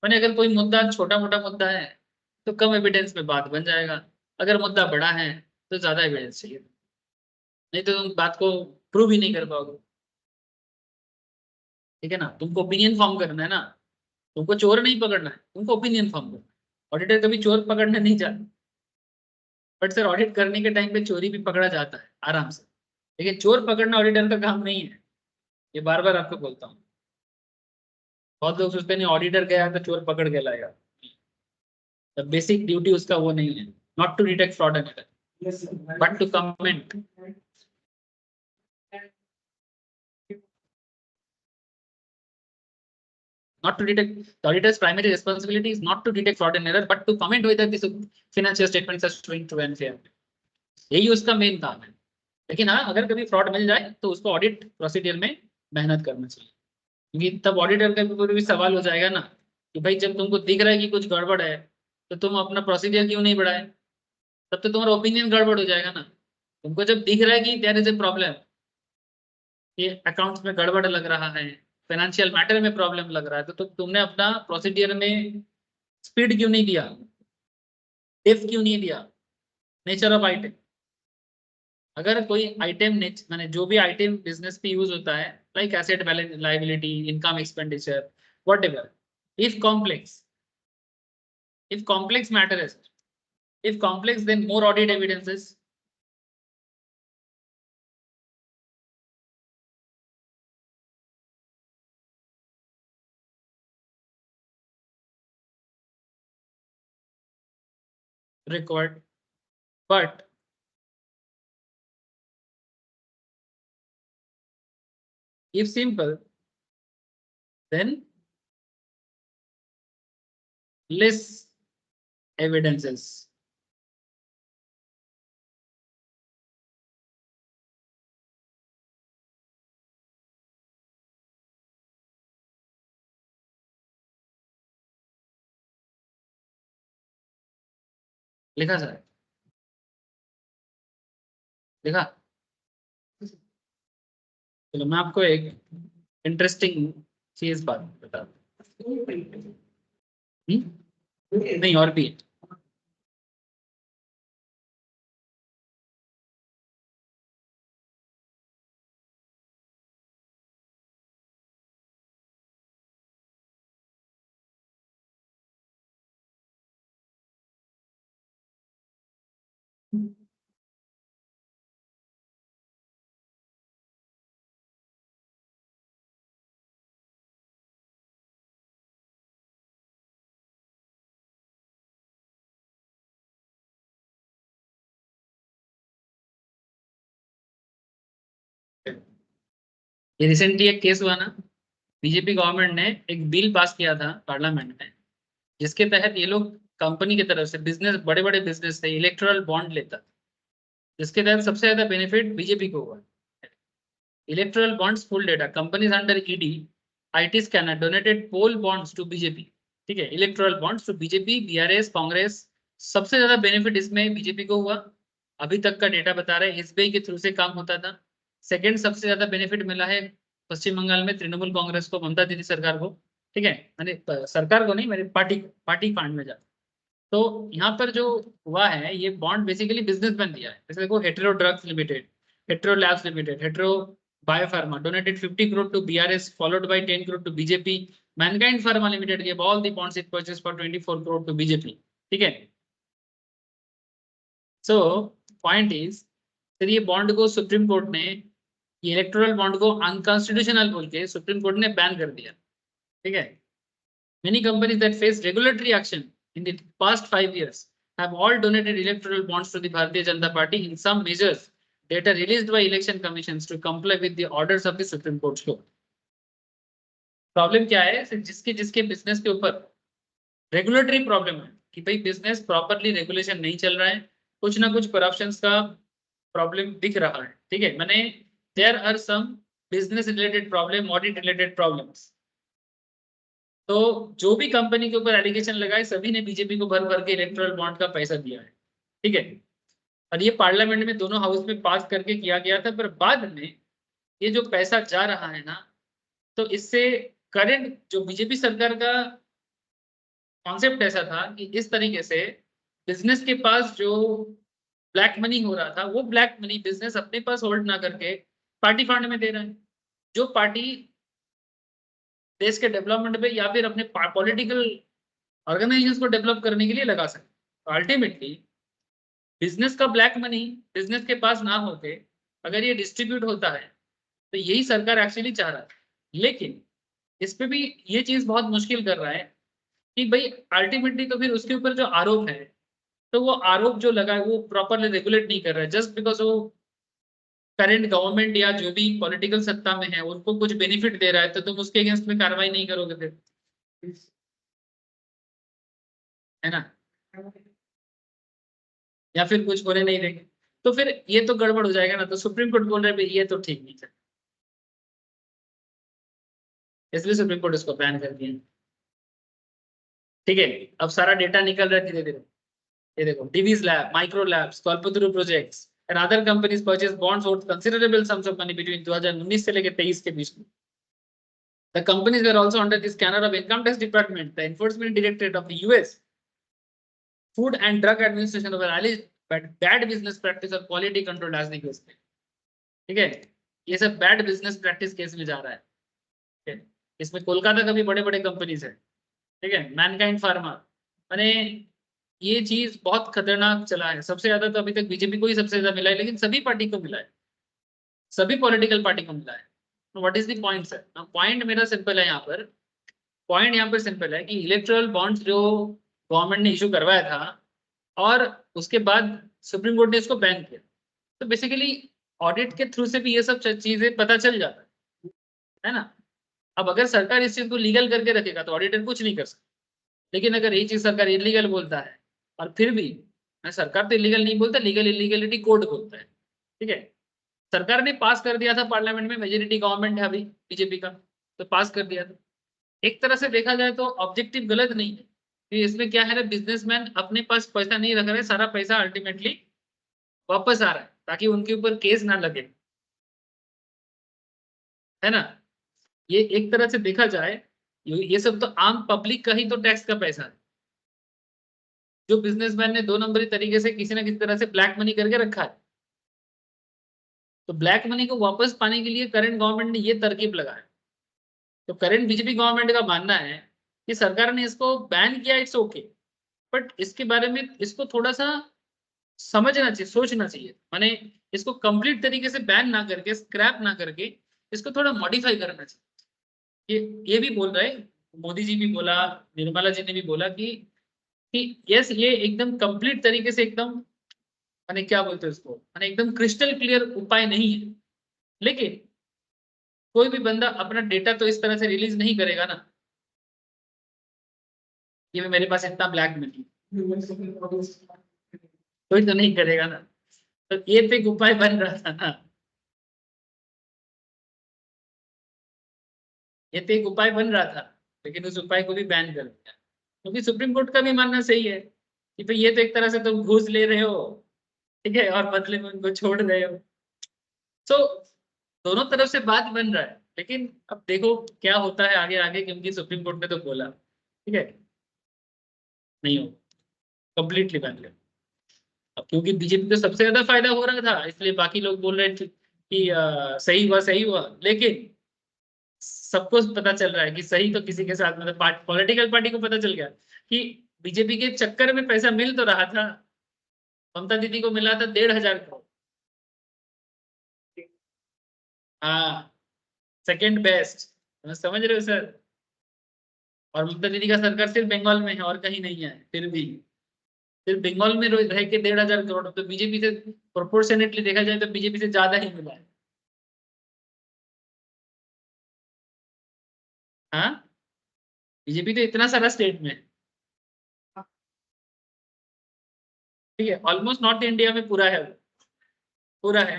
मैंने अगर कोई मुद्दा छोटा मोटा मुद्दा है तो कम evidence में बात बन जाएगा, अगर मुद्दा बड़ा है तो ज्यादा एविडेंस चाहिए, नहीं तो तुम बात को प्रूव ही नहीं कर पाओगे, ठीक है ना। तुमको ओपिनियन फॉर्म करना है ना, तुमको चोर नहीं पकड़ना है, तुमको ओपिनियन फॉर्म करना है। ऑडिटर कभी चोर पकड़ने नहीं जाता, बट सर ऑडिट करने के टाइम पे चोरी भी पकड़ा जाता है आराम से, लेकिन चोर पकड़ना ऑडिटर का काम नहीं है, ये बार बार आपको बोलता हूँ। बहुत लोग सोचते नहीं ऑडिटर गया तो चोर पकड़ के लाएगा, बेसिक ड्यूटी उसका वो नहीं है, not to detect fraud and error Yes, sir. But to comment. Not to detect, the auditor's primary responsibility is not to detect fraud and error, but to comment whether this financial statements are showing true and fair. यही उसका main काम है। लेकिन हाँ, अगर कभी fraud मिल जाए तो उसको ऑडिट प्रोसीजर में मेहनत करना चाहिए, क्योंकि तब ऑडिटर का भी सवाल हो जाएगा ना कि भाई जब तुमको दिख रहा है कि कुछ गड़बड़ है तो तुम अपना प्रोसीजर क्यों नहीं बढ़ाए, तब तो तुम्हारा ओपिनियन गड़बड़ हो जाएगा ना। तुमको जब दिख रहा है कि देयर इज ए प्रॉब्लम, ये अकाउंट्स में गड़बड़ लग रहा है, फाइनेंशियल मैटर में प्रॉब्लम लग रहा है, तो तुमने अपना प्रोसीडियर में स्पीड क्यों नहीं दिया, डेप्थ क्यों नहीं दिया, नेचर ऑफ आइटम। अगर कोई आइटम माने जो भी आइटम बिजनेस पे यूज होता है, like asset balance liability income expenditure whatever, if complex, if complex matter is, if complex, then more audit evidence is required. But if simple, then less evidences. लिखा sir, लिखा। चलो मैं आपको एक interesting चीज बात बता दूं। नहीं और भी है। ये रिसेंटली एक केस हुआ ना, बीजेपी गवर्नमेंट ने एक बिल पास किया था पार्लियामेंट में, जिसके तहत ये लोग कंपनी की तरफ से बिजनेस, बड़े बड़े बिजनेस से इलेक्टोरल बॉन्ड लेता, जिसके तहत सबसे ज्यादा बेनिफिट बीजेपी को हुआ। Electoral bonds full data companies under ED IT scanner donated poll bonds to BJP. ठीक है, electoral bonds to BJP, BRS, Congress, सबसे ज्यादा बेनिफिट इसमें बीजेपी को हुआ। अभी तक का डेटा बता रहे हैं, एसबीआई के थ्रू से काम होता था। सेकंड सबसे ज्यादा बेनिफिट मिला है पश्चिम बंगाल में तृणमूल कांग्रेस को, ममता दीदी सरकार को। ठीक है, मैंने सरकार को नहीं, मेरी पार्टी फंड में जा। तो यहाँ पर जो हुआ है, ये बॉन्ड बेसिकली बिजनेसमैन दिया है। जैसे देखो, hetero drugs limited, hetero labs limited, hetero biopharma donated 50 crore to BRS, followed by 10 crore to BJP. Mankind Pharma Limited gave all the bonds it purchased for 24 crore to BJP. ठीक है, so point is, फिर ये bond को supreme court ने, ये electoral bond को unconstitutional बोल के सुप्रीम कोर्ट ने बैन कर दिया। ठीक है, many companies that faced regulatory action in the past 5 years have all donated electoral bonds to the Bharatiya Janata Party in some measures data released by election commissions to comply with the orders of the Supreme Court. Problem क्या है, जिसके जिसके business के ऊपर regulatory problem है कि भाई business properly regulation नहीं चल रहा है, कुछ ना कुछ करप्शन का प्रॉब्लम दिख रहा है। ठीक है, मैंने there are some business related problem, audit related problems. तो जो भी कंपनी के ऊपर एलिगेशन लगाए, सभी ने बीजेपी को भर भर के इलेक्टोरल बॉन्ड का पैसा दिया है। ठीक है, और ये पार्लियामेंट में दोनों हाउस में पास करके किया गया था, पर बाद में ये जो पैसा जा रहा है ना, तो इससे करंट जो बीजेपी सरकार का कॉन्सेप्ट ऐसा था कि इस तरीके से बिजनेस के पास जो ब्लैक मनी हो रहा था, वो ब्लैक मनी बिजनेस अपने पास होल्ड ना करके पार्टी फंड में दे रहा है, जो पार्टी देश के डेवलपमेंट पे या फिर अपने पॉलिटिकल ऑर्गेनाइजेशन को डेवलप करने के लिए लगा सकते। अल्टीमेटली बिजनेस का ब्लैक मनी बिजनेस के पास ना होके अगर ये डिस्ट्रीब्यूट होता है, तो यही सरकार एक्चुअली चाह रहा है। लेकिन इस पे भी ये चीज बहुत मुश्किल कर रहा है कि भाई अल्टीमेटली तो फिर उसके ऊपर जो आरोप है, तो वो आरोप जो लगा है वो प्रॉपरली रेगुलेट नहीं कर रहा है, जस्ट बिकॉज वो करंट गवर्नमेंट या जो भी पॉलिटिकल सत्ता में है उनको कुछ बेनिफिट दे रहा है, तो तुम उसके अगेंस्ट में कार्रवाई नहीं करोगे फिर, है ना, या फिर कुछ होने नहीं देंगे, तो फिर ये तो गड़बड़ हो जाएगा ना। तो सुप्रीम कोर्ट बोल रहे हैं भाई ये तो ठीक नहीं है, इसलिए सुप्रीम कोर्ट इसको बैन कर दिया। ठीक है, अब सारा डेटा निकल रहा है धीरे धीरे। ये देखो, Divi's Lab, Micro Labs, Kalpataru Projects and other companies purchased bonds worth considerable sums of money between 2019 से लेके 23 के बीच में. The companies were also under the scanner of Income Tax Department, the Enforcement Directorate of the US, Food and Drug Administration were alleged bad business practice और quality control as the case. ठीक है, ये सब bad business practice case में जा रहा है. ठीक है, इसमें कोलकाता का भी बड़े बड़े कंपनीज है. ठीक है, मैनकाइंड फार्मा, माने ये चीज बहुत खतरनाक चला है. सबसे ज्यादा तो अभी तक बीजेपी को ही सबसे ज्यादा मिला है, लेकिन सभी पार्टी को मिला है, सभी पॉलिटिकल पार्टी को मिला है. What is the point sir? Point मेरा सिंपल है यहाँ पर. पॉइंट यहाँ पर सिंपल है कि इलेक्टोरल बॉन्ड्स जो गवर्नमेंट ने इशू करवाया था और उसके बाद सुप्रीम कोर्ट ने इसको बैन किया, तो बेसिकली ऑडिट के थ्रू से भी ये सब चीजें पता चल जाता है ना. अब अगर सरकार इस चीज को लीगल करके रखेगा तो ऑडिटर कुछ नहीं कर सकता. लेकिन अगर ये चीज सरकार इलीगल बोलता है, और फिर भी सरकार तो इलीगल नहीं बोलता, लीगल इलीगलिटी कोर्ट बोलता है. ठीक है, सरकार ने पास कर दिया था पार्लियामेंट में, मेजोरिटी गवर्नमेंट है अभी बीजेपी का, तो पास कर दिया था. एक तरह से देखा जाए तो ऑब्जेक्टिव गलत नहीं है. इसमें क्या है ना, बिजनेसमैन अपने पास पैसा नहीं रख रहे, सारा पैसा अल्टीमेटली वापस आ रहा है ताकि उनके ऊपर केस ना लगे, है ना. ये एक तरह से देखा जाए, ये सब तो आम पब्लिक का ही तो टैक्स का पैसा है, जो बिजनेसमैन ने 2 नंबरी तरीके से किसी ना किसी तरह से ब्लैक मनी करके रखा है. तो ब्लैक मनी को वापस पाने के लिए करंट गवर्नमेंट ने ये तरकीब लगाया. तो करंट बीजेपी गवर्नमेंट का मानना है कि सरकार ने इसको बैन किया, इट्स ओके, बट इसके बारे में इसको थोड़ा सा समझना चाहिए, सोचना चाहिए. माने इसको कंप्लीट तरीके से बैन ना करके, स्क्रैप ना करके, इसको थोड़ा मॉडिफाई करना चाहिए. ये भी बोल रहे, मोदी जी भी बोला, निर्मला जी ने भी बोला कि यस, ये एकदम कंप्लीट तरीके से एकदम, माने क्या बोलते हैं इसको, माने एकदम क्रिस्टल क्लियर उपाय नहीं है. लेकिन कोई भी बंदा अपना डेटा तो इस तरह से रिलीज नहीं करेगा ना, ये मेरे पास इतना ब्लैक मनी, कोई तो नहीं करेगा ना. तो ये तो एक उपाय बन रहा था ना, ये तो एक उपाय बन रहा था, लेकिन उस उपाय को भी बैन कर दिया. क्योंकि सुप्रीम कोर्ट का भी मानना सही है कि भाई ये तो एक तरह से तुम घूस ले रहे हो, ठीक है, और बदले में उनको छोड़ रहे हो. सो दोनों तरफ से बात बन रहा है, लेकिन अब देखो क्या होता है आगे आगे, क्योंकि सुप्रीम कोर्ट ने तो बोला, ठीक है, नहीं हो कंप्लीटली बैन कर. अब क्योंकि बीजेपी को सबसे ज्यादा फायदा हो रहा था, इसलिए बाकी लोग बोल रहे थे कि सही हुआ, लेकिन सबको पता चल रहा है कि सही तो किसी के साथ, मतलब पॉलिटिकल पार्टी को पता चल गया कि बीजेपी के चक्कर में पैसा मिल तो रहा था. ममता दीदी को मिला था 1,500 करोड़. हाँ, सेकंड बेस्ट, समझ रहे हो सर. और ममता दीदी का सरकार सिर्फ बंगाल में है और कहीं नहीं है, फिर भी सिर्फ बंगाल में रह के 1,500 करोड़, तो बीजेपी से प्रोपोर्शनेटली देखा जाए तो बीजेपी से ज्यादा ही मिला है. हाँ, बीजेपी तो इतना सारा स्टेट में, ठीक है, ऑलमोस्ट नॉर्थ इंडिया में पूरा है, पूरा है.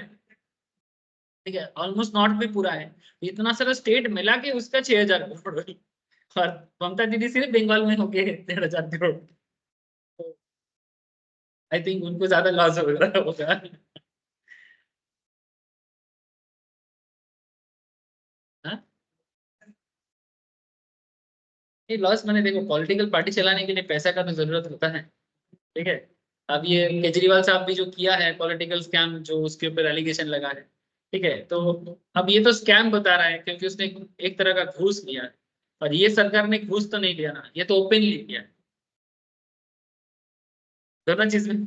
ठीक है, ऑलमोस्ट नॉर्थ में पूरा है. इतना सारा स्टेट मिला के उसका 6,000 करोड़, और ममता दीदी सिर्फ बंगाल में हो गए 1,500 करोड़. आई थिंक उनको ज्यादा लॉस हो रहा होगा. हाँ? ये लॉस मैंने, देखो पॉलिटिकल पार्टी चलाने के लिए पैसा का तो जरूरत होता है. ठीक है, अब ये केजरीवाल साहब भी जो किया है पॉलिटिकल स्कैम, जो उसके ऊपर एलिगेशन लगा है, ठीक है, तो अब ये तो स्कैम बता रहा है क्योंकि उसने एक तरह का घूस लिया है. और ये सरकार ने घूस तो नहीं लिया ना, ये तो ओपनली लिया है. दोनों चीज में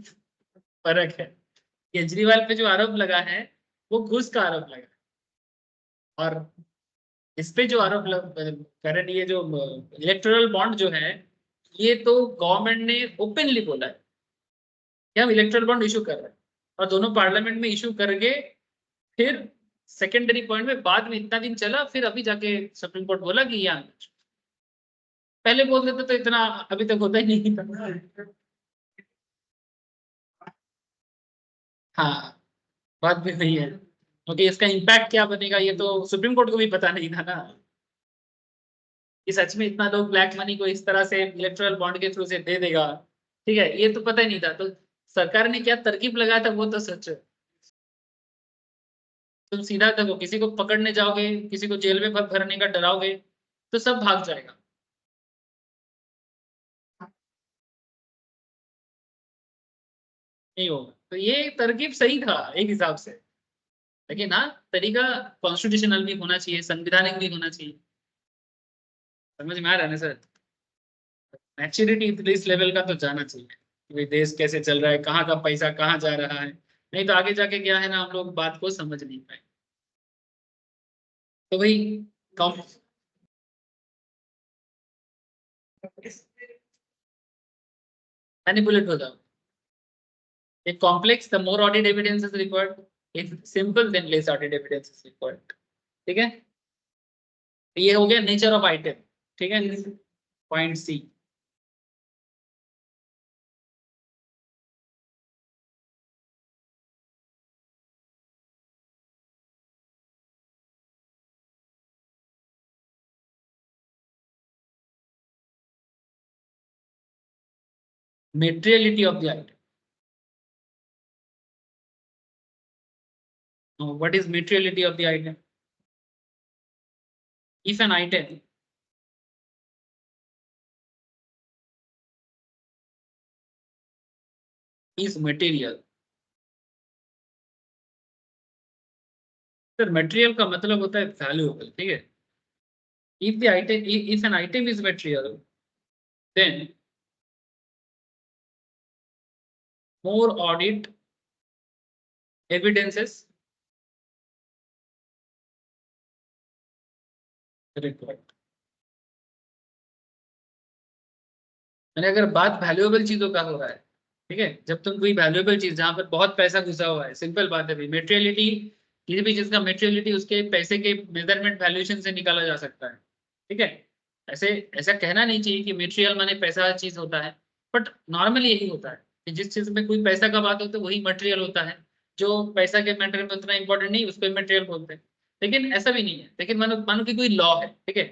फर्क है. केजरीवाल पे जो आरोप लगा है वो घूस का आरोप लगा है, और इस पे जो आरोप करण, ये जो इलेक्टोरल बॉन्ड जो है, ये तो गवर्नमेंट ने ओपनली बोला है कि हम इलेक्टोरल बॉन्ड इशू कर रहे हैं, और दोनों पार्लियामेंट में इशू करके फिर सेकेंडरी पॉइंट में बाद में इतना दिन चला, फिर अभी जाके सुप्रीम कोर्ट बोला कि यहाँ, पहले बोल देते तो इतना अभी तक होता ही नहीं था. हाँ, बात भी नहीं है, क्योंकि इसका इम्पैक्ट क्या बनेगा ये तो सुप्रीम कोर्ट को भी पता नहीं था ना, कि सच में इतना लोग ब्लैक मनी को इस तरह से इलेक्टोरल बॉन्ड के थ्रू से दे देगा, ठीक है, ये तो पता ही नहीं था, तो सरकार ने क्या तरकीब लगाया था वो तो सच है। तुम सीधा देखो, किसी को पकड़ने जाओगे, किसी को जेल में भरने का डराओगे, तो सब भाग जाएगा। नहीं होगा, तो ये तरकीब सही था एक हिसाब से। लेकिन हाँ, तरीका कॉन्स्टिट्यूशनल भी होना चाहिए, संवैधानिक भी होना चाहिए। समझ में आ रहा है ना सर? मैच्योरिटी इस लेवल का तो जाना चाहिए कि भाई देश कैसे चल रहा है, कहाँ का पैसा कहाँ जा रहा है। नहीं तो आगे जाके क्या है ना, हम लोग बात को समझ नहीं पाए। तो भाई कम मैनिपुलेट हो जाओ। एक complex, the more audit evidence is required, if simple than less audit evidence is required. ठीक है, ये हो गया नेचर ऑफ आइटम। ठीक है, point C. Materiality of the item. Now, what is materiality of the item? If an item is material, sir material का मतलब होता है वैल्यूएबल। ठीक है, if the item, if an item is material, then more audit evidences required। मैंने अगर बात valuable चीजों का हो रहा है, ठीक है, जब तुम कोई वैल्यूएबल चीज जहां पर बहुत पैसा घुसा हुआ है, सिंपल बात है भाई, मेटेरियलिटी, किसी भी चीज का मेटेरियलिटी उसके पैसे के मेजरमेंट वैल्यूएशन से निकाला जा सकता है। ठीक है, ऐसे ऐसा कहना नहीं चाहिए कि मेटेरियल माने पैसा चीज होता है, बट नॉर्मली यही होता है कि जिस चीज में कोई पैसा का बात होता है वही मटेरियल होता है। जो पैसा के मैटर में उतना इंपॉर्टेंट नहीं उसको मटेरियल बोलते हैं। लेकिन ऐसा भी नहीं है, लेकिन मानो मानो कि कोई लॉ है, ठीक है,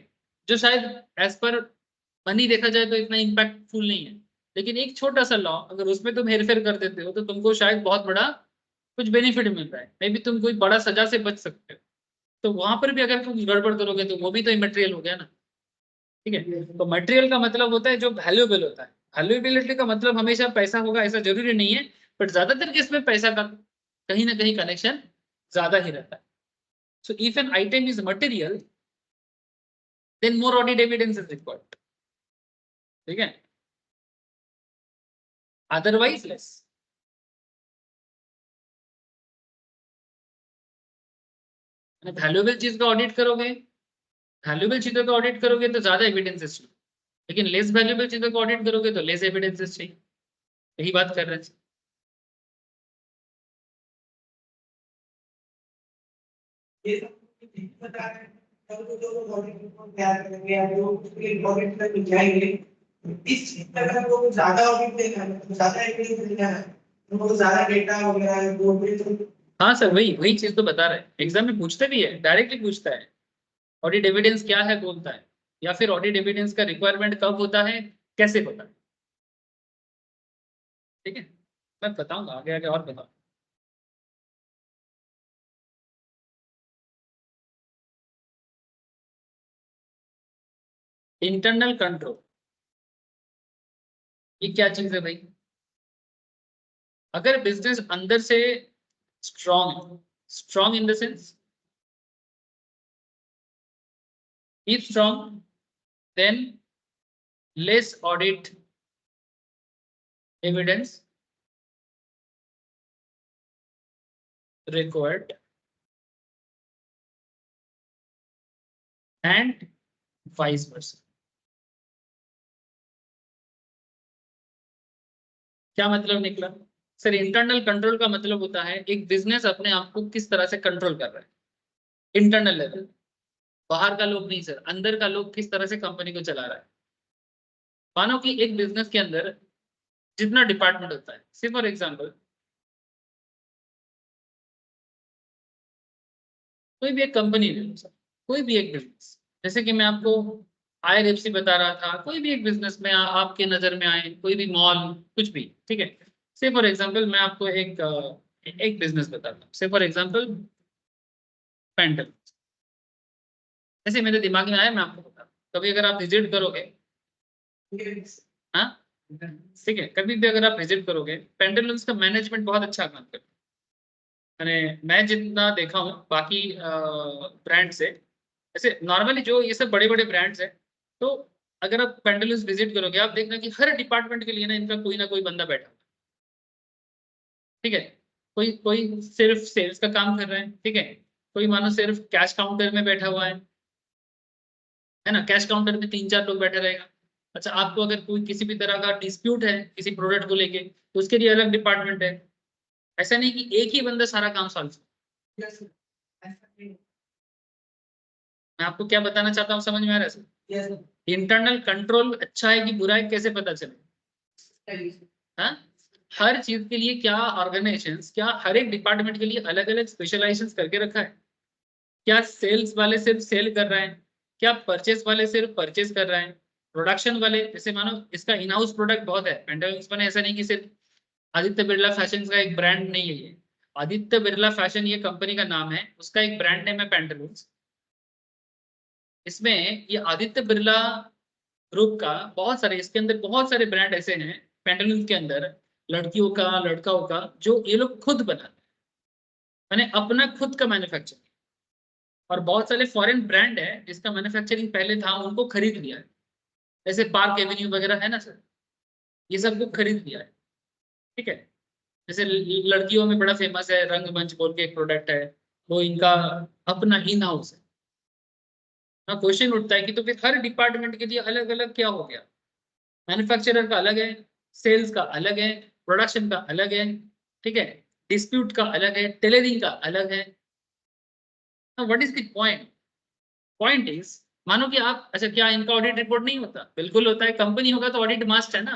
जो शायद एज पर मनी देखा जाए तो इतना इम्पैक्टफुल नहीं है, लेकिन एक छोटा सा लॉ अगर उसमें तुम हेरफेर कर देते हो तो तुमको शायद बहुत बड़ा कुछ बेनिफिट मिल रहा है, मे बी तुम कोई बड़ा सजा से बच सकते हो। तो वहां पर भी अगर तुम गड़बड़ करोगे तो वो भी तो इमेटेरियल हो गया ना। ठीक है, तो मटेरियल का मतलब होता है जो वैल्यूएबल होता है। वैल्यूएबिलिटी का मतलब हमेशा पैसा होगा ऐसा जरूरी नहीं है, बट ज्यादातर केस में पैसा का कहीं ना कहीं कनेक्शन ज्यादा ही रहता है। So if an item is material, then more audit evidence is required. ठीक है, अदरवाइज लेस। वैल्यूएबल चीज का ऑडिट करोगे, वैल्यूएबल चीजों का ऑडिट करोगे तो ज्यादा एविडेंसेस चाहिए, लेकिन लेस वैल्यूएबल चीजों का ऑडिट करोगे तो लेस एविडेंसेस चाहिए। यही बात कर रहे हैं। ये सब बता रहे हैं, तब तो जो ऑडिट रिपोर्ट तैयार करेंगे या जो उसके ऑडिट तक जाएंगे, इस चीज पर अगर वो ज्यादा ऑडिट देखना है, तो ज्यादा एविडेंस देखना है, तो वो ज्यादा डेटा वगैरह है वो भी तो। हाँ सर, वही वही चीज तो बता रहे हैं, एग्जाम में पूछते भी है, डायरेक्टली पूछता है ऑडिट एविडेंस क्या है बोलता है, या फिर ऑडिट एविडेंस का रिक्वायरमेंट कब होता है, कैसे होता है। ठीक है, मैं बताऊंगा आगे आगे और बताऊँ। इंटरनल कंट्रोल, ये क्या चीज है भाई? अगर बिजनेस अंदर से स्ट्रॉन्ग है, strong in the sense, if strong, then less audit evidence required, and vice versa। क्या मतलब निकला? सर इंटरनल कंट्रोल का मतलब होता है एक बिजनेस अपने आप को किस तरह से कंट्रोल कर रहा है, इंटरनल लेवल। बाहर का लोग नहीं सर, अंदर का लोग किस तरह से कंपनी को चला रहा है। मानो कि एक बिजनेस के अंदर जितना डिपार्टमेंट होता है, सिर्फ फॉर एग्जाम्पल कोई भी एक कंपनी ले लो सर, कोई भी एक बिजनेस, जैसे कि मैं आपको IRFC बता रहा था, कोई भी एक बिजनेस में आपके नजर में आए, कोई भी मॉल, कुछ भी, ठीक है। से फॉर एग्जांपल मैं आपको एक बिजनेस बताता हूँ, से फॉर एग्जांपल पेंडल, ऐसे मेरे दिमाग में आया, मैं आपको बताता हूँ। कभी अगर आप विजिट करोगे, हाँ, ठीक है, कभी भी अगर आप विजिट करोगे, पेंडुलम्स का मैनेजमेंट बहुत अच्छा काम करता है। मैंने मैं जितना देखा हूँ बाकी ब्रांड से, ऐसे नॉर्मली जो ये सब बड़े बड़े ब्रांड्स हैं, तो अगर आप पेंडुलम्स विजिट करोगे, आप देखना कि हर डिपार्टमेंट के लिए ना इनका कोई ना कोई बंदा बैठा है, ठीक है। कोई कोई सिर्फ सेल्स का काम कर रहा है, ठीक है, कोई मानो सिर्फ कैश काउंटर में बैठा हुआ है ना, कैश काउंटर में 3-4 लोग बैठे रहेगा। अच्छा, आपको अगर कोई किसी भी तरह का डिस्प्यूट है किसी प्रोडक्ट को लेके, तो उसके लिए अलग डिपार्टमेंट है। ऐसा नहीं कि एक ही बंदा सारा काम सॉल्व। मैं आपको क्या बताना चाहता हूँ, समझ में आ रहा है सर? इंटरनल कंट्रोल अच्छा है कि बुरा है, कैसे पता चले? हाँ, हर चीज के लिए क्या ऑर्गेनाइजेशन, क्या हर एक डिपार्टमेंट के लिए अलग अलग स्पेशलाइजेशन करके रखा है? क्या सेल्स वाले सिर्फ सेल कर रहे हैं? क्या परचेस वाले सिर्फ परचेस कर रहे हैं? प्रोडक्शन वाले, जैसे मानो इसका इन हाउस प्रोडक्ट बहुत है पेंटालून्स बने, ऐसा नहीं कि सिर्फ आदित्य बिरला फैशन का एक ब्रांड नहीं है ये। आदित्य बिरला फैशन ये कंपनी का नाम है, उसका एक ब्रांड नेम है पेंटालून्स। इसमें ये आदित्य बिरला ग्रुप का बहुत सारे, इसके अंदर बहुत सारे ब्रांड ऐसे हैं पेंटालून्स के अंदर, लड़कियों का, लड़काओं का, जो ये लोग खुद बनाते हैं, मैंने अपना खुद का मैन्युफैक्चर। और बहुत सारे फॉरेन ब्रांड है जिसका मैन्युफैक्चरिंग पहले था, उनको खरीद लिया है। जैसे पार्क एवेन्यू वगैरह है ना सर, ये सब को खरीद लिया है, ठीक है। जैसे लड़कियों में बड़ा फेमस है रंगमंच बोल के एक प्रोडक्ट है, वो इनका अपना इन हाउस है ना। क्वेश्चन उठता है कि तो फिर हर डिपार्टमेंट के लिए अलग अलग क्या हो गया? मैन्युफैक्चरर का अलग है, सेल्स का अलग है, प्रोडक्शन का अलग है, ठीक है, डिस्प्यूट का अलग है, टेलरिंग का अलग है। What is the point? Point is, मानो कि आप, अच्छा क्या इनका ऑडिट रिपोर्ट नहीं होता? बिल्कुल होता है, कंपनी होगा तो ऑडिट मस्ट है ना।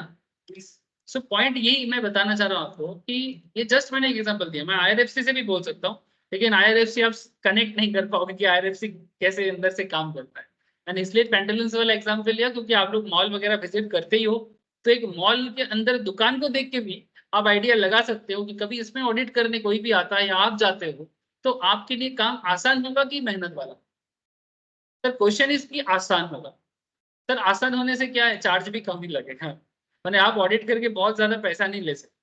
सो पॉइंट यही मैं बताना चाह रहा हूँ आपको कि ये जस्ट मैंने एक एग्जांपल दिया, मैं IRFC से भी बोल सकता हूँ, लेकिन IRFC आप कनेक्ट नहीं कर पाओगे कि IRFC कैसे अंदर से काम करता है। मैंने इसलिए पेंटालून्स वाला एग्जांपल लिया क्योंकि आप लोग मॉल वगैरह विजिट करते ही हो, तो एक मॉल के अंदर दुकान को देख के भी आप आइडिया लगा सकते हो कि कभी इसमें ऑडिट करने कोई भी आता है या आप जाते हो, तो आपके लिए काम आसान होगा कि मेहनत वाला? सर क्वेश्चन इसकी आसान होगा। सर आसान होने से क्या है, चार्ज भी कम ही लगेगा, मैंने आप ऑडिट करके बहुत ज्यादा पैसा नहीं ले सकते,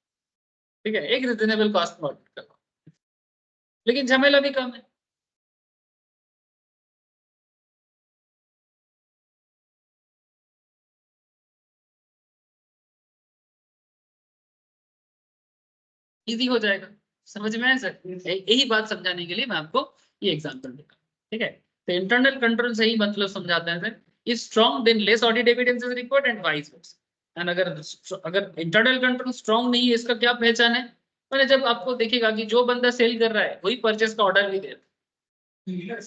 ठीक है, एक रिजनेबल कॉस्ट में ऑडिट करो, लेकिन झमेला भी कम है। इजी हो जाएगा, समझ में आया सर? यही बात समझाने के लिए मैं आपको ये एग्जांपल देता हूँ, ठीक है। तो इंटरनल कंट्रोल से ही मतलब समझाते हैं sir, is strong than less audit evidence is required and vice versa. And अगर अगर इंटरनल कंट्रोल स्ट्रॉन्ग नहीं है, इसका क्या पहचान है? मैंने जब आपको देखेगा कि जो बंदा सेल कर रहा है वही परचेस का ऑर्डर भी दे रहा है।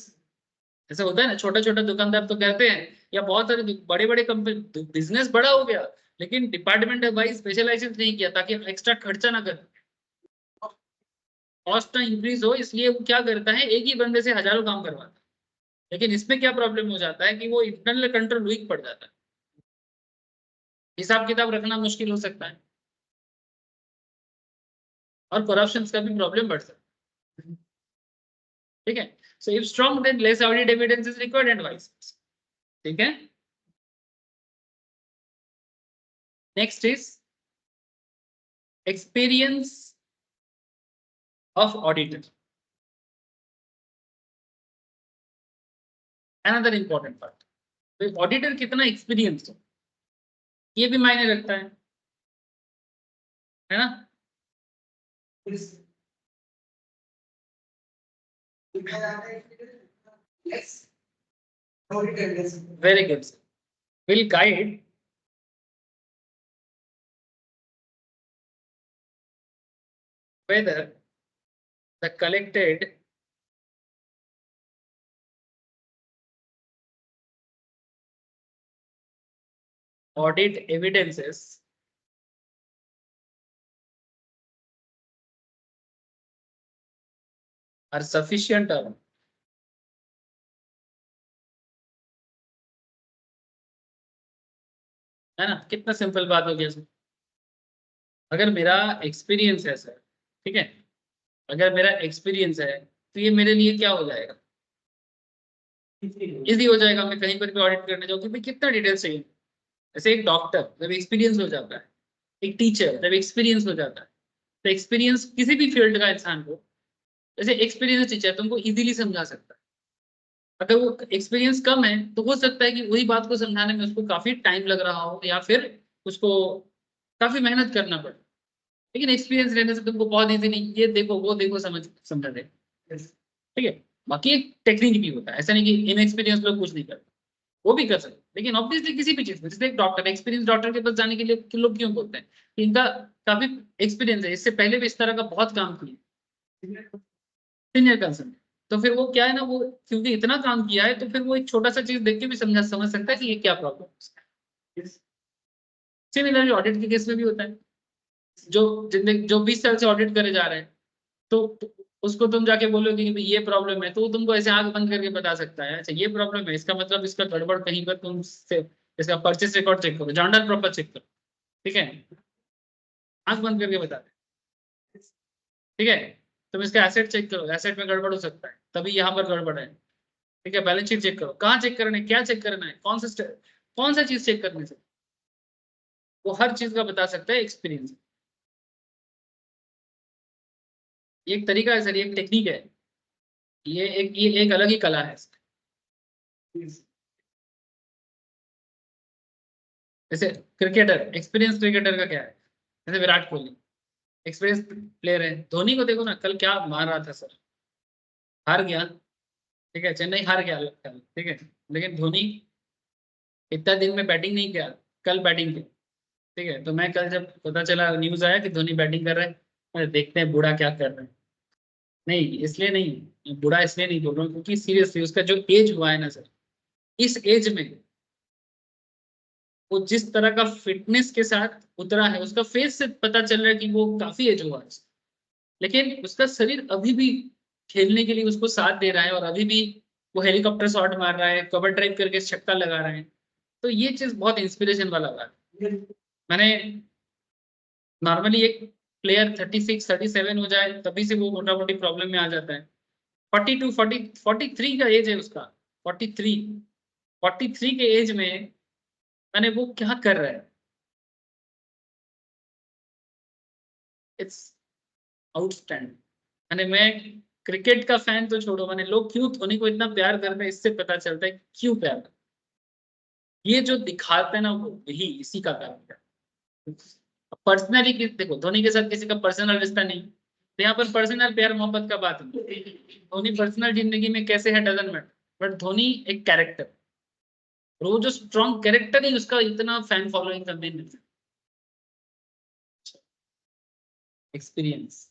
ऐसा होता है ना, छोटा छोटा दुकानदार तो कहते हैं, या बहुत सारे बड़े बड़े कंपनी, बिजनेस बड़ा हो गया लेकिन डिपार्टमेंट वाइज स्पेशलाइजेशन नहीं किया ताकि एक्स्ट्रा खर्चा ना कर, कॉस्ट ना इंक्रीज हो, इसलिए वो क्या करता है, एक ही बंदे से हजारों काम करवाता है। लेकिन इसमें क्या प्रॉब्लम हो जाता है कि वो इंटरनल कंट्रोल वीक पड़ जाता है, हिसाब किताब रखना मुश्किल हो सकता है, और करप्शन का भी प्रॉब्लम बढ़ सकता है, ठीक है। So if strong than less audit evidence is required and vice, ठीक है। Next is experience of auditor, another important part. Auditor कितना एक्सपीरियंस हो, ये भी मायने रखता है ना? Very good, will guide whether the collected audit evidences are sufficient है ना, कितना सिंपल बात हो गया सर। अगर मेरा एक्सपीरियंस है सर, ठीक है, अगर मेरा एक्सपीरियंस है तो ये मेरे लिए क्या हो जाएगा, इजी हो जाएगा। मैं कहीं पर भी ऑडिट करने जाऊँ कि भाई कितना डिटेल्स चाहिए। जैसे एक डॉक्टर जब एक्सपीरियंस हो जाता है, एक टीचर जब एक्सपीरियंस हो जाता है, तो एक्सपीरियंस किसी भी फील्ड का इंसान को, जैसे एक्सपीरियंस टीचर तुमको इजीली समझा सकता है। अगर वो एक्सपीरियंस कम है तो हो सकता है कि वही बात को समझाने में उसको काफी टाइम लग रहा हो, या फिर उसको काफी मेहनत करना पड़े। लेकिन एक्सपीरियंस रहने से तुमको बहुत इजी, नहीं ये देखो वो देखो समझा दे, ठीक है। बाकी एक टेक्निक भी होता है, ऐसा नहीं कि इनएक्सपीरियंस लोग कुछ नहीं करते, वो भी कर सकते। लेकिन ऑब्वियसली किसी भी चीज में, जैसे एक डॉक्टर, एक्सपीरियंस डॉक्टर के पास जाने के लिए कि लोग क्यों बोलते हैं कि इनका काफी एक्सपीरियंस है, इससे पहले भी इस तरह का बहुत काम किया, सीनियर कंसर्न। तो फिर वो क्या है ना, वो क्योंकि इतना काम किया है तो फिर वो एक छोटा सा चीज देख के भी समझ सकता है कि ये क्या प्रॉब्लम है। सिमिलरली ऑडिट के केस में भी होता है। जो 20 साल से ऑडिट करे जा रहे हैं, तो उसको तुम जाके बोलोगे कि भाई ये प्रॉब्लम है, तो वो तुमको ऐसे आंख बंद करके बता सकता है, अच्छा ये प्रॉब्लम है, इसका मतलब इसका गड़बड़ कहीं पर तुम से, इसका परचेस रिकॉर्ड चेक करो, जर्नल प्रॉपर चेक करो, ठीक है, आंख बंद करके बता दे, ठीक है। तुम इसका एसेट चेक करो, एसेट में गड़बड़ हो सकता है, तभी यहाँ पर गड़बड़ है, ठीक है। बैलेंस शीट चेक करो, कहाँ चेक करना है, क्या चेक करना है, कौन सा चीज चेक करने से, वो हर चीज का बता सकता है एक्सपीरियंस। ये एक तरीका है सर, ये एक टेक्निक है, ये एक अलग ही कला है। जैसे क्रिकेटर, एक्सपीरियंस क्रिकेटर का क्या है, जैसे विराट कोहली एक्सपीरियंस प्लेयर है। धोनी को देखो ना, कल क्या मार रहा था सर, हार गया, ठीक है, चेन्नई हार गया कल, ठीक है। लेकिन धोनी इतना दिन में बैटिंग नहीं किया, कल बैटिंग की, ठीक है। तो मैं कल जब पता चला, न्यूज आया कि धोनी बैटिंग कर रहे हैं, अरे देखते हैं बूढ़ा क्या कर रहे हैं। नहीं इसलिए नहीं, बूढ़ा इसलिए नहीं बोल रहा हूँ, क्योंकि सीरियसली उसका जो एज हुआ है ना सर, इस एज में वो जिस तरह का फिटनेस के साथ उतरा है, उसका फेस से पता चल रहा है कि वो काफी एज हुआ है। लेकिन उसका शरीर अभी भी खेलने के लिए उसको साथ दे रहा है, और अभी भी वो हेलीकॉप्टर शॉट मार रहा है, कवर ड्राइव करके छक्का लगा रहा है। तो ये चीज बहुत इंस्पिरेशन वाला बात है। मैंने नॉर्मली एक प्लेयर 36 37 हो जाए तभी से वो मोटा मोटी प्रॉब्लम में आ जाता है। 42 43 का एज है उसका, 43 43 के एज में मैंने वो क्या कर रहा है, इट्स आउटस्टैंडिंग। मैंने मैं क्रिकेट का फैन तो छोड़ो, मैंने लोग क्यों धोनी को इतना प्यार करते हैं इससे पता चलता है क्यों प्यार करते हैं। ये जो दिखाते हैं ना, वो यही इसी का काम है। पर्सनली देखो, धोनी के साथ किसी का पर्सनल रिश्ता नहीं, तो यहाँ पर पर्सनल प्यार मोहब्बत का बात नहीं। धोनी पर्सनल जिंदगी में कैसे है डजंट मैटर, बट धोनी एक कैरेक्टर, और वो जो स्ट्रॉन्ग कैरेक्टर ही उसका इतना फैन फॉलोइंग का main experience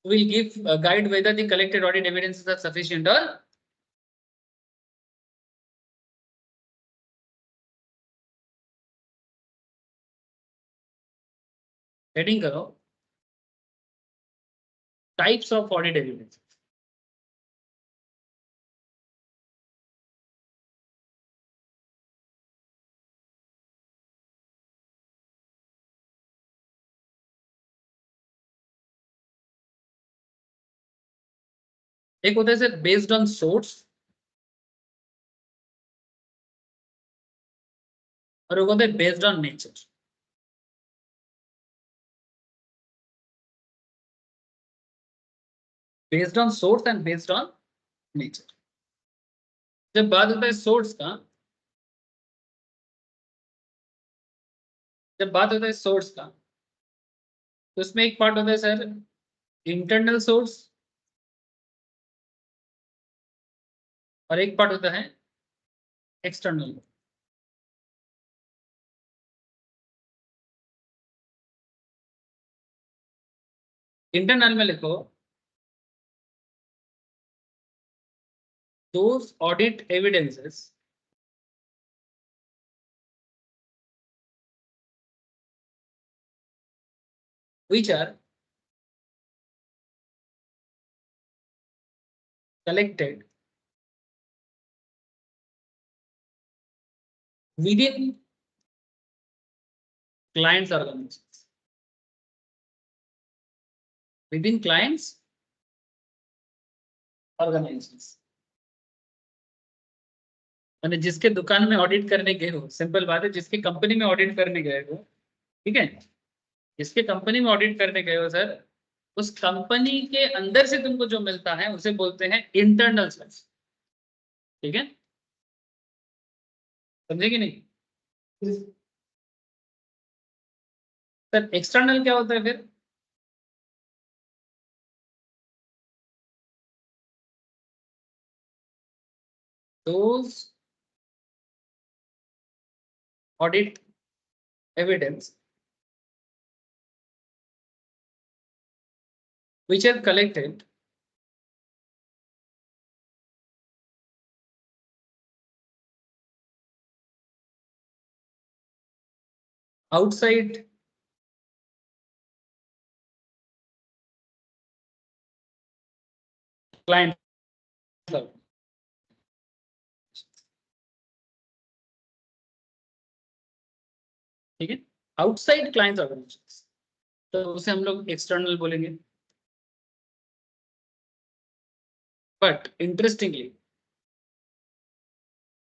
will give a guide whether the collected audit evidences are sufficient or heading करो types of audit evidence। एक होता है सर बेस्ड ऑन सोर्स, और एक होता है based on nature. Based on source and based on nature. जब बात होता है सोर्स का, जब बात होता है सोर्स का, तो उसमें एक पार्ट होता है सर इंटरनल सोर्स, और एक पार्ट होता है एक्सटर्नल। इंटरनल में लिखो those audit evidences which are collected within clients organizations, within clients organizations। मैंने जिसके दुकान में ऑडिट करने गए हो, सिंपल बात है, जिसकी कंपनी में ऑडिट करने गए हो, ठीक है, जिसके कंपनी में ऑडिट करने गए हो सर, उस कंपनी के अंदर से तुमको जो मिलता है उसे बोलते हैं इंटरनल सर्च। ठीक है, समझे कि नहीं? सर एक्सटर्नल क्या होता है फिर? Those audit evidence which are collected outside client। ठीक है, आउटसाइड क्लाइंट्स ऑर्गेनाइजेशंस, तो उसे हम लोग एक्सटर्नल बोलेंगे। बट इंटरेस्टिंगली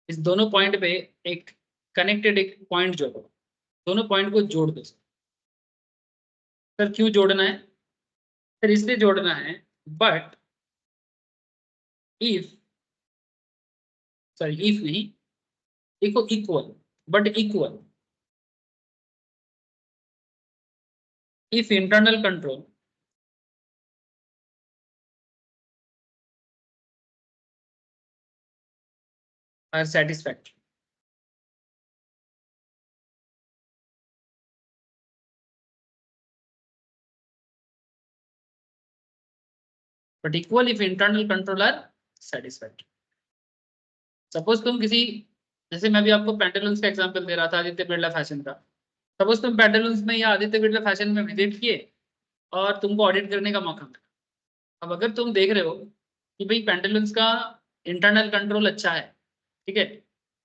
इस दोनों पॉइंट पे एक कनेक्टेड एक पॉइंट जोड़ो, दोनों पॉइंट को जोड़ दो। सर क्यों जोड़ना है? सर इसलिए जोड़ना है, बट इफ, सॉरी इफ नहीं, देखो equal, but equal if internal control are satisfactory। but equal if internal control are satisfactory। Suppose तुम किसी, जैसे मैं भी आपको पेंटालून्स का एग्जांपल दे रहा था, आदित्य बिरला फैशन का। सपोज तुम पेंटालून्स में या आदित्य बिरला फैशन में विजिट किए और तुमको ऑडिट करने का मौका मिला। अब अगर तुम देख रहे हो कि भाई पेंटालून्स का इंटरनल कंट्रोल अच्छा है, ठीक है,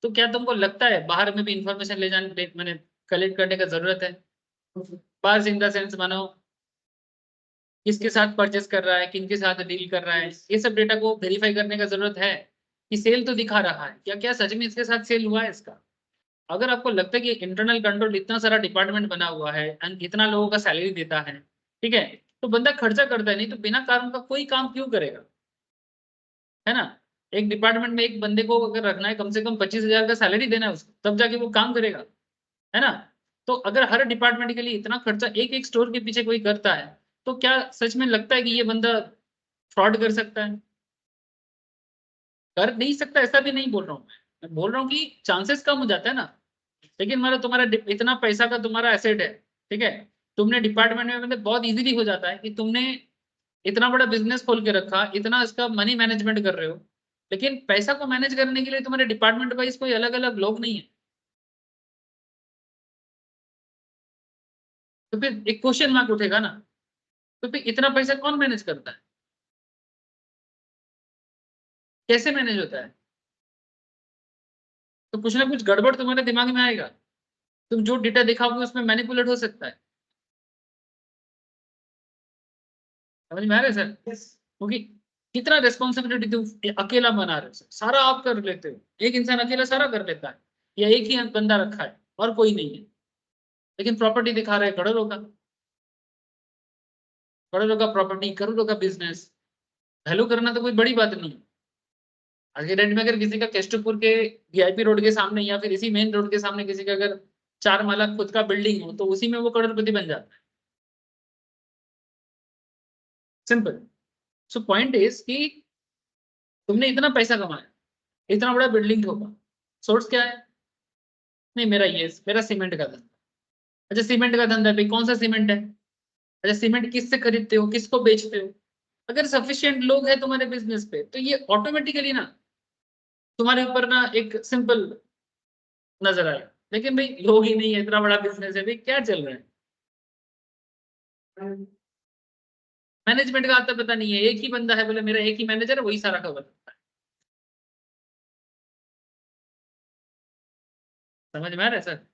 तो क्या तुमको लगता है बाहर में भी इंफॉर्मेशन ले जाने, मैंने कलेक्ट करने का जरूरत है? बाहर इन द सेंस मानो किसके साथ परचेस कर रहा है, किनके साथ डील कर रहा है, ये सब डेटा को वेरीफाई करने का जरूरत है कि सेल तो दिखा रहा है, क्या क्या सच में इसके साथ सेल हुआ है इसका। अगर आपको लगता है कि इंटरनल कंट्रोल इतना सारा डिपार्टमेंट बना हुआ है एंड इतना लोगों का सैलरी देता है, ठीक है, तो बंदा खर्चा करता है, नहीं तो बिना कारण का कोई काम क्यों करेगा, है ना? एक डिपार्टमेंट में एक बंदे को अगर रखना है, कम से कम 25,000 का सैलरी देना है उसको, तब जाके वो काम करेगा, है ना? तो अगर हर डिपार्टमेंट के लिए इतना खर्चा एक एक स्टोर के पीछे कोई करता है, तो क्या सच में लगता है कि ये बंदा फ्रॉड कर सकता है? कर नहीं सकता ऐसा भी नहीं बोल रहा हूँ मैं बोल रहा हूँ कि चांसेस कम हो जाता है ना। लेकिन मतलब तुम्हारा इतना पैसा का तुम्हारा एसेट है, ठीक है, तुमने डिपार्टमेंट में, मतलब बहुत इजीली हो जाता है कि तुमने इतना बड़ा बिजनेस खोल के रखा, इतना इसका मनी मैनेजमेंट कर रहे हो, लेकिन पैसा को मैनेज करने के लिए तुम्हारे डिपार्टमेंट वाइज कोई अलग अलग लोग नहीं है। तो फिर एक क्वेश्चन मार्क उठेगा ना, तो फिर इतना पैसा कौन मैनेज करता है, कैसे मैनेज होता है? तो कुछ ना कुछ गड़बड़ तुम्हारे दिमाग में आएगा, तुम जो डेटा दिखाओगे उसमें मैनिपुलेट हो सकता है। समझ में आ रहा है सर? क्योंकि कितना रिस्पॉन्सिबिलिटी तुम अकेला बना रहे हो सर, सारा आप कर लेते हो, एक इंसान अकेला सारा कर लेता है, या एक ही बंदा रखा है और कोई नहीं है, लेकिन प्रॉपर्टी दिखा रहा है करोड़ों का, करोड़ों का प्रॉपर्टी, करोड़ों का बिजनेस। वैल्यू करना तो कोई बड़ी बात नहीं है। आज के डेट में अगर किसी का केस्टपुर के वीआईपी रोड के सामने या फिर इसी मेन रोड के सामने किसी का अगर 4 माला खुद का बिल्डिंग हो, तो उसी में वो करोड़पति बन जाता है। सिंपल। सो पॉइंट इज कि तुमने इतना पैसा कमाया, इतना बड़ा बिल्डिंग ठोका, सोर्स क्या है? नहीं मेरा ये, मेरा सीमेंट का धंधा। अच्छा सीमेंट का धंधा भाई, कौन सा सीमेंट है? अच्छा सीमेंट किससे खरीदते हो, किसको बेचते हो? अगर सफिशिएंट लोग हैं तुम्हारे बिजनेस पे, तो ये ऑटोमेटिकली ना तुम्हारे ऊपर ना एक सिंपल नजर आएगा। लेकिन भाई लोग ही नहीं है, इतना बड़ा बिजनेस है भाई, क्या चल रहा है? मैनेजमेंट का आता पता नहीं है, एक ही बंदा है, बोले मेरा एक ही मैनेजर है, वही सारा कवर करता है। समझ में आ रहा है सर?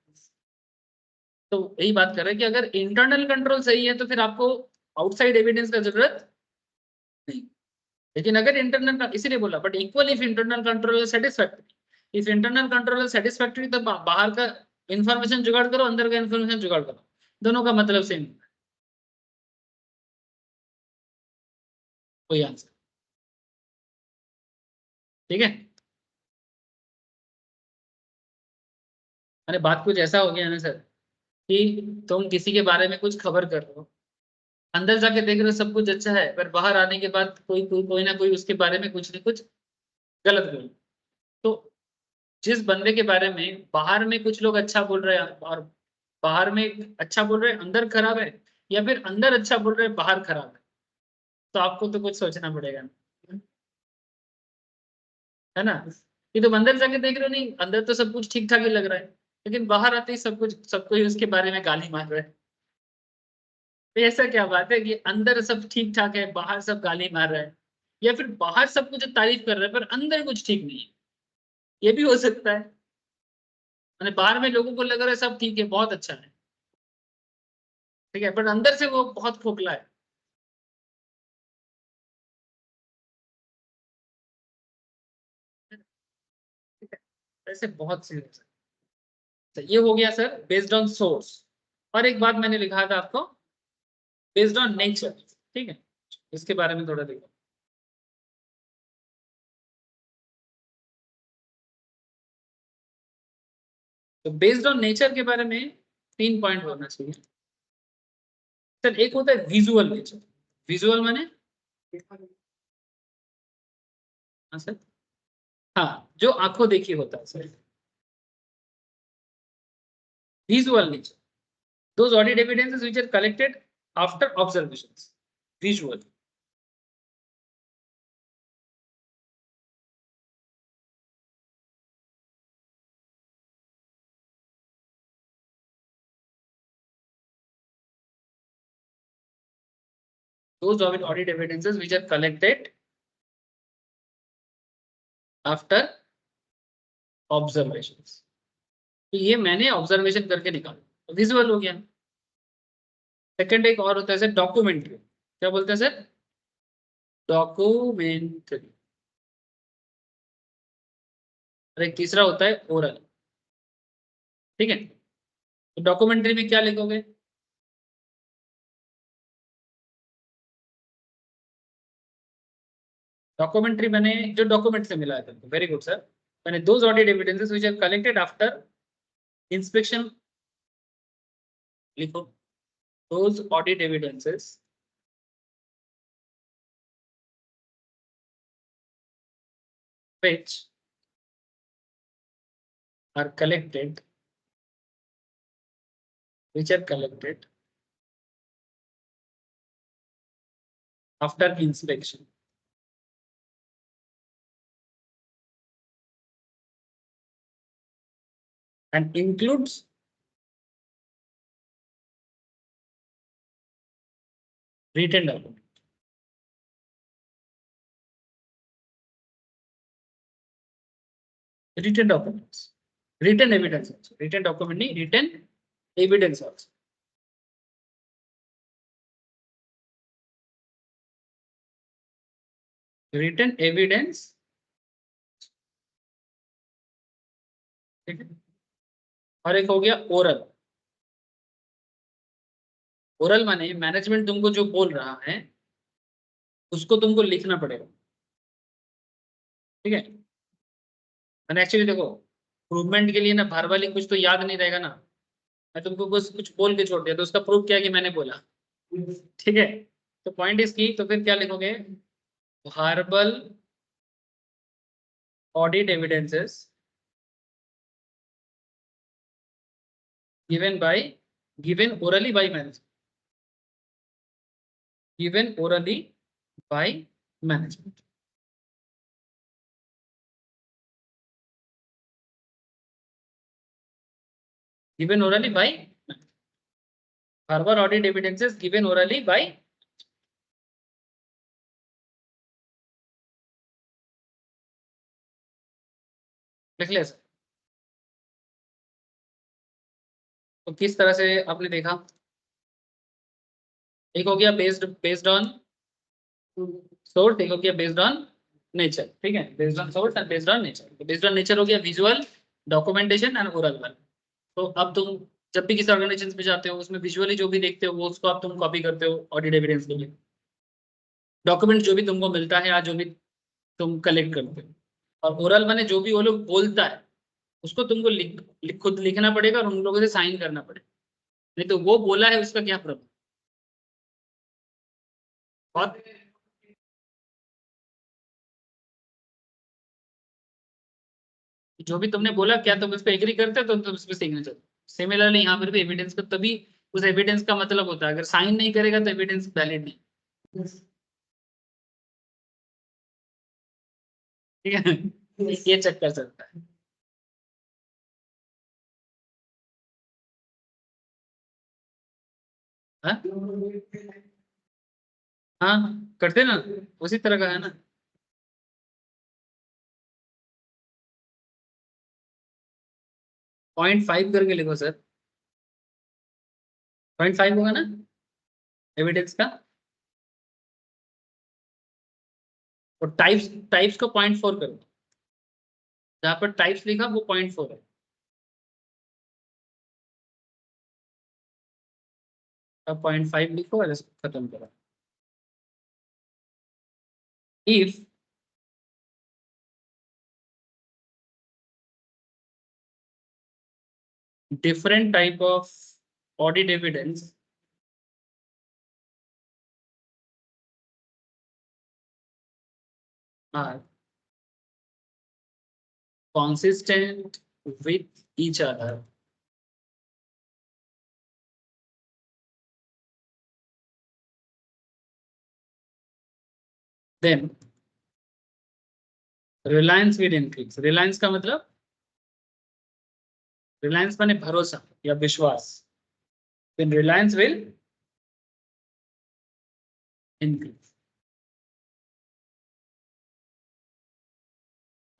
तो यही बात कर रहे हैं कि अगर इंटरनल कंट्रोल सही है तो फिर आपको आउटसाइड एविडेंस का जरूरत नहीं। लेकिन अगर इंटरनल, इसीलिए बोला, but equal if internal control is satisfactory, if internal control is satisfactory तो बाहर का इंफॉर्मेशन जुगाड़ करो, अंदर का इंफॉर्मेशन जुगाड़ करो, दोनों का मतलब सेम, कोई आंसर। ठीक है, अरे बात कुछ ऐसा हो गया ना सर कि तुम किसी के बारे में कुछ खबर कर रहे हो, अंदर जाके देख रहे हो सब कुछ अच्छा है, पर बाहर आने के बाद कोई ना कोई उसके बारे में कुछ न कुछ गलत बोल। तो जिस बंदे के बारे में बाहर में कुछ लोग अच्छा बोल रहे हैं और बाहर में अच्छा बोल रहे हैं अंदर खराब है, या फिर अंदर अच्छा बोल रहे हैं बाहर खराब है, तो आपको तो कुछ सोचना पड़ेगा, है ना। ये तो अंदर जाके देख रहे हो, नहीं अंदर तो सब कुछ ठीक ठाक ही लग रहा है, लेकिन बाहर आते ही सब कुछ सबको ही उसके बारे में गाली मार रहा है। तो ऐसा क्या बात है कि अंदर सब ठीक ठाक है, बाहर सब गाली मार रहा है, या फिर बाहर सब कुछ तारीफ कर रहा है पर अंदर कुछ ठीक नहीं है, ये भी हो सकता है। मैंने बाहर में लोगों को लग रहा है सब ठीक है, बहुत अच्छा है, ठीक है, पर अंदर से वो बहुत खोखला है। ठीक है, ऐसे बहुत सी हो सकते हैं। ये हो गया सर बेस्ड ऑन सोर्स। और एक बात मैंने लिखा था आपको, बेस्ड ऑन नेचर। ठीक है, इसके बारे में थोड़ा देखो। तो बेस्ड ऑन नेचर के बारे में 3 पॉइंट होना चाहिए सर। एक होता है विजुअल नेचर। विजुअल माने, हाँ सर, हाँ जो आंखों देखी होता है sir, visual nature. Those audit evidences which are collected after observations, visual. Those audit evidences which are collected after observations. तो ये मैंने ऑब्जर्वेशन करके निकाला, विजुअल हो गया। सेकंड एक और होता है सर डॉक्यूमेंट्री। क्या बोलते हैं सर? डॉक्यूमेंट्री। और एक तीसरा होता है ओरल। ठीक है, तो डॉक्यूमेंट्री में क्या लिखोगे? डॉक्यूमेंट्री मैंने जो डॉक्यूमेंट से मिला है तुमको, वेरी गुड सर। मैंने those audit evidences which are collected after inspection, लिखो those audit evidences which are collected, which are collected after inspection and includes written document. Written documents, written evidence also. Written document नहीं, written evidence also. Written evidence, ठीक है। और एक हो गया oral. Oral माने management तुमको जो बोल रहा है उसको तुमको लिखना पड़ेगा। ठीक है, मैंने एक्चुअली देखो प्रूवमेंट के लिए ना वर्बली कुछ तो याद नहीं रहेगा ना, मैं तुमको बस कुछ बोल के छोड़ दिया तो उसका प्रूफ क्या है कि मैंने बोला। ठीक है, तो पॉइंट इज की, तो फिर क्या लिखोगे? Verbal audit evidences given by, given orally by management, given orally by management. Given orally by verbal audit evidences given orally by, लिख ले सर। तो किस तरह से आपने देखा? एक हो गया बेस्ड बेस्ड ऑन सोर्स, एक हो गया बेस्ड ऑन नेचर। ठीक है, based on source and based on nature. तो बेस्ड ऑन नेचर हो गया visual, documentation and oral one. तो अब तुम जब भी किसी ऑर्गेनाइजेशन में जाते हो उसमें विजुअली जो भी देखते हो वो उसको अब तुम कॉपी करते हो ऑडिट एविडेंस के लिए। डॉक्यूमेंट जो भी तुमको मिलता है या जो भी तुम कलेक्ट करते हो, और ओरल मैंने जो भी वो लोग बोलता है उसको तुमको खुद लिखना पड़ेगा और उन लोगों से साइन करना पड़ेगा। नहीं तो वो बोला है उसका क्या प्रॉब्लम? और जो भी तुमने बोला क्या तुम उस पर एग्री करते हो तो तुम उस पर सिग्नेचर। सिमिलरली यहाँ पर भी एविडेंस का तभी उस एविडेंस का मतलब होता है, अगर साइन नहीं करेगा तो एविडेंस वैलिड नहीं। ठीक है, ये चेक कर सकता है। हाँ हाँ करते ना, उसी तरह का है ना। 0.5 करके लिखो सर, 0.5 होगा ना एविडेंस का। और टाइप्स टाइप्स को 0.4 करो, जहाँ पर टाइप्स लिखा वो 0.4 है। अब 0.5 लिखो और इसको खत्म करो। If different type of audit evidence are consistent with each other, then reliance will increase। reliance का मतलब, reliance माने भरोसा या विश्वास। then reliance will increase।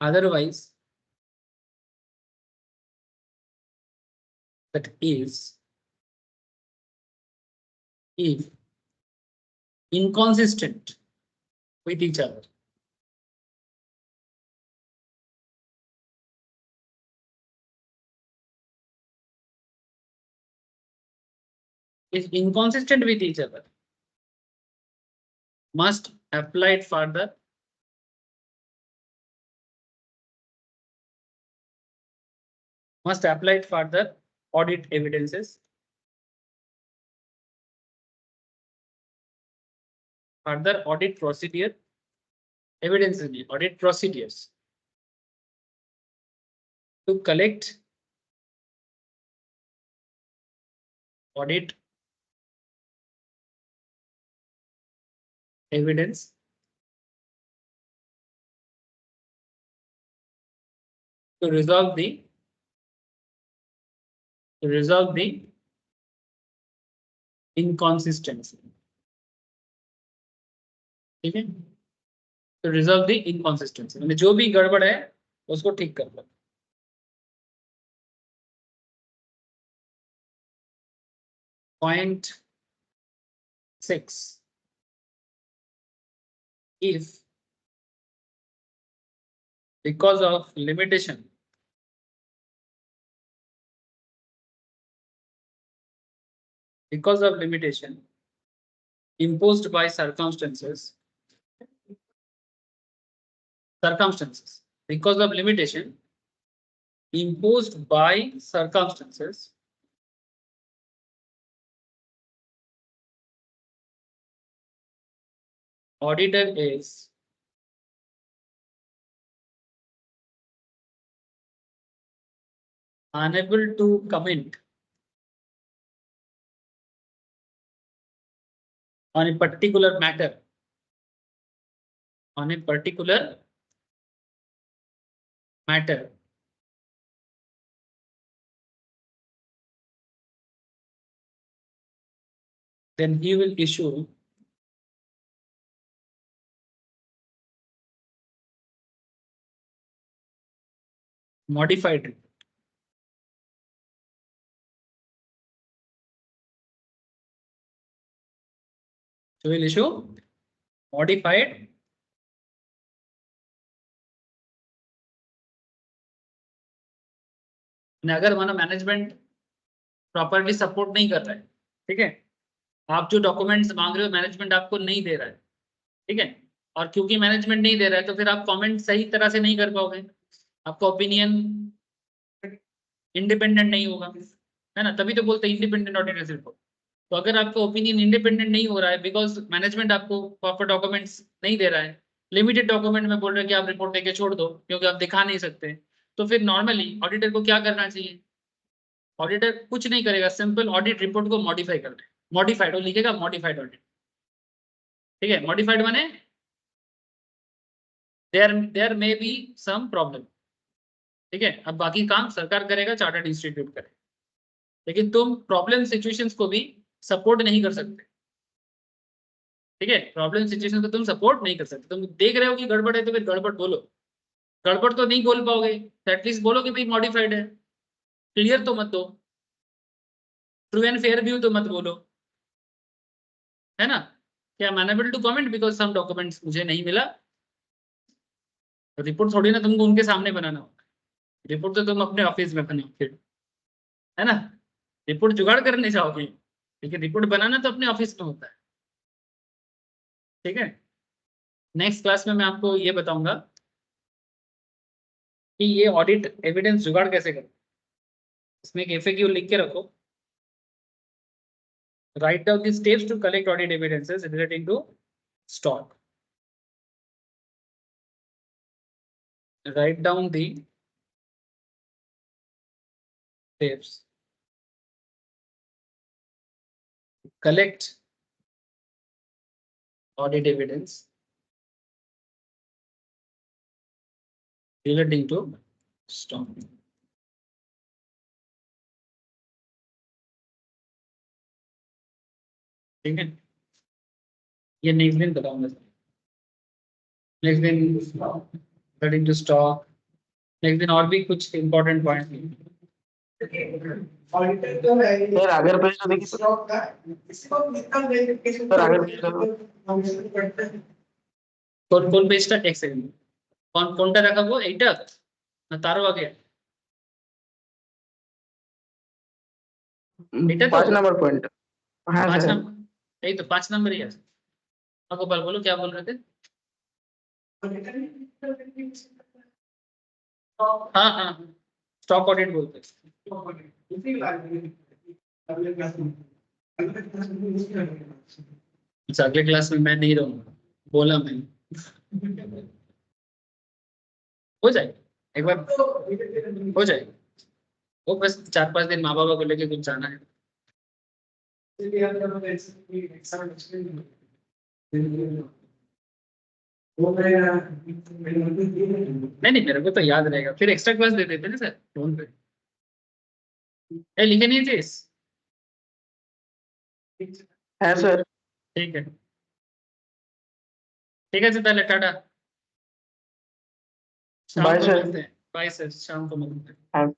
otherwise that is if inconsistent with each other, if inconsistent with each other, must applied further, must applied further audit evidences, further audit procedure evidences, audit procedures to collect audit evidence to resolve the inconsistency। ठीक है, तो resolve the इनकॉन्सिस्टेंसी मतलब जो भी गड़बड़ है उसको ठीक कर लो। Point 6, if because of limitation imposed by circumstances because of limitation imposed by circumstances, auditor is unable to comment on a particular matter, then he will issue modified report। So we'll issue modified अगर मानो management properly support नहीं कर रहा है, ठीक है, आप जो डॉक्यूमेंट्स मांग रहे हो मैनेजमेंट आपको नहीं दे रहा है, ठीक है, और क्योंकि मैनेजमेंट नहीं दे रहा है तो फिर आप कमेंट सही तरह से नहीं कर पाओगे, आपका ओपिनियन इंडिपेंडेंट नहीं होगा, है ना, तभी तो बोलते हैं इंडिपेंडेंट ऑडिटर्स रिपोर्ट। तो अगर आपका ओपिनियन इंडिपेंडेंट नहीं हो रहा है बिकॉज मैनेजमेंट आपको प्रॉपर डॉक्यूमेंट्स नहीं दे रहा है, लिमिटेड डॉक्यूमेंट में बोल रहे हैं कि आप रिपोर्ट देके छोड़ दो क्योंकि आप दिखा नहीं सकते, तो फिर नॉर्मली ऑडिटर को क्या करना चाहिए, ऑडिटर कुछ नहीं करेगा, सिंपल ऑडिट रिपोर्ट को मॉडिफाई कर दे, मॉडिफाइड वो लिखेगा मॉडिफाइड ऑडिट, ठीक है, मॉडिफाइड माने there may be some problem, ठीक है, अब बाकी काम सरकार करेगा, चार्टर्ड इंस्टीट्यूट करेगा, लेकिन तुम प्रॉब्लम सिचुएशंस को भी सपोर्ट नहीं कर सकते, ठीक है, प्रॉब्लम सिचुएशन को तुम सपोर्ट नहीं कर सकते, तुम देख रहे हो कि गड़बड़ है तो फिर गड़बड़ बोलो, गड़बड़ तो नहीं बोल पाओगे तो एटलीस्ट बोलो कि भाई मॉडिफाइड है, क्लियर तो मत दो, ट्रू एंड फेयर व्यू तो मत बोलो, है ना, क्या I am unable to comment because some documents मुझे नहीं मिला, रिपोर्ट थोड़ी ना तुमको उनके सामने बनाना होगा, रिपोर्ट तो तुम अपने ऑफिस में बनाओ फिर, है ना, रिपोर्ट जुगाड़ करने जाओगे लेकिन रिपोर्ट बनाना तो अपने ऑफिस में होता है, ठीक है। नेक्स्ट क्लास में मैं आपको ये बताऊंगा कि ये ऑडिट एविडेंस जुगाड़ कैसे करें, इसमें एक एफएक्यू लिख के रखो, write down the steps to collect audit evidences relating to stock, write down the steps collect audit evidence relating to stock, ठीक है, ये नेक्स्ट दिन बताऊंगा, नेक्स्ट दिन relating to stock, नेक्स्ट दिन और भी कुछ इंपॉर्टेंट पॉइंट, ऑडिटर जो है सर अगर पेज तो देखिए स्टॉक का इसको कितना वेरिफिकेशन सर अगर करते हैं कौन कौन पेज था, एक सेकंड, कौन कौन टा रखा वो एटा ना तारो आ गया, एटा तो 5 नंबर पॉइंट। हाँ 5 सर नंबर, यही तो 5 नंबर ही है, हाँ गोपाल बोलो क्या बोल रहे थे, हाँ हाँ स्टॉक ऑडिट बोलते हैं, अच्छा अगले क्लास में मैं नहीं रहूंगा, बोला मैंने, हो जाएगा एक बार, हो जाएगा, वो बस 4-5 दिन माँ बाबा को लेके कुछ जाना है, नहीं मेरे को तो याद रहेगा, फिर एक्स्ट्रा क्लास दे देते ना सर फोन पे, लिखे नहीं थे है सर। ठीक है, ठीक है पहले टाटा, शाम बाय को सर। मिलते हैं, बाय सर, शाम को मिलते हैं। हाँ।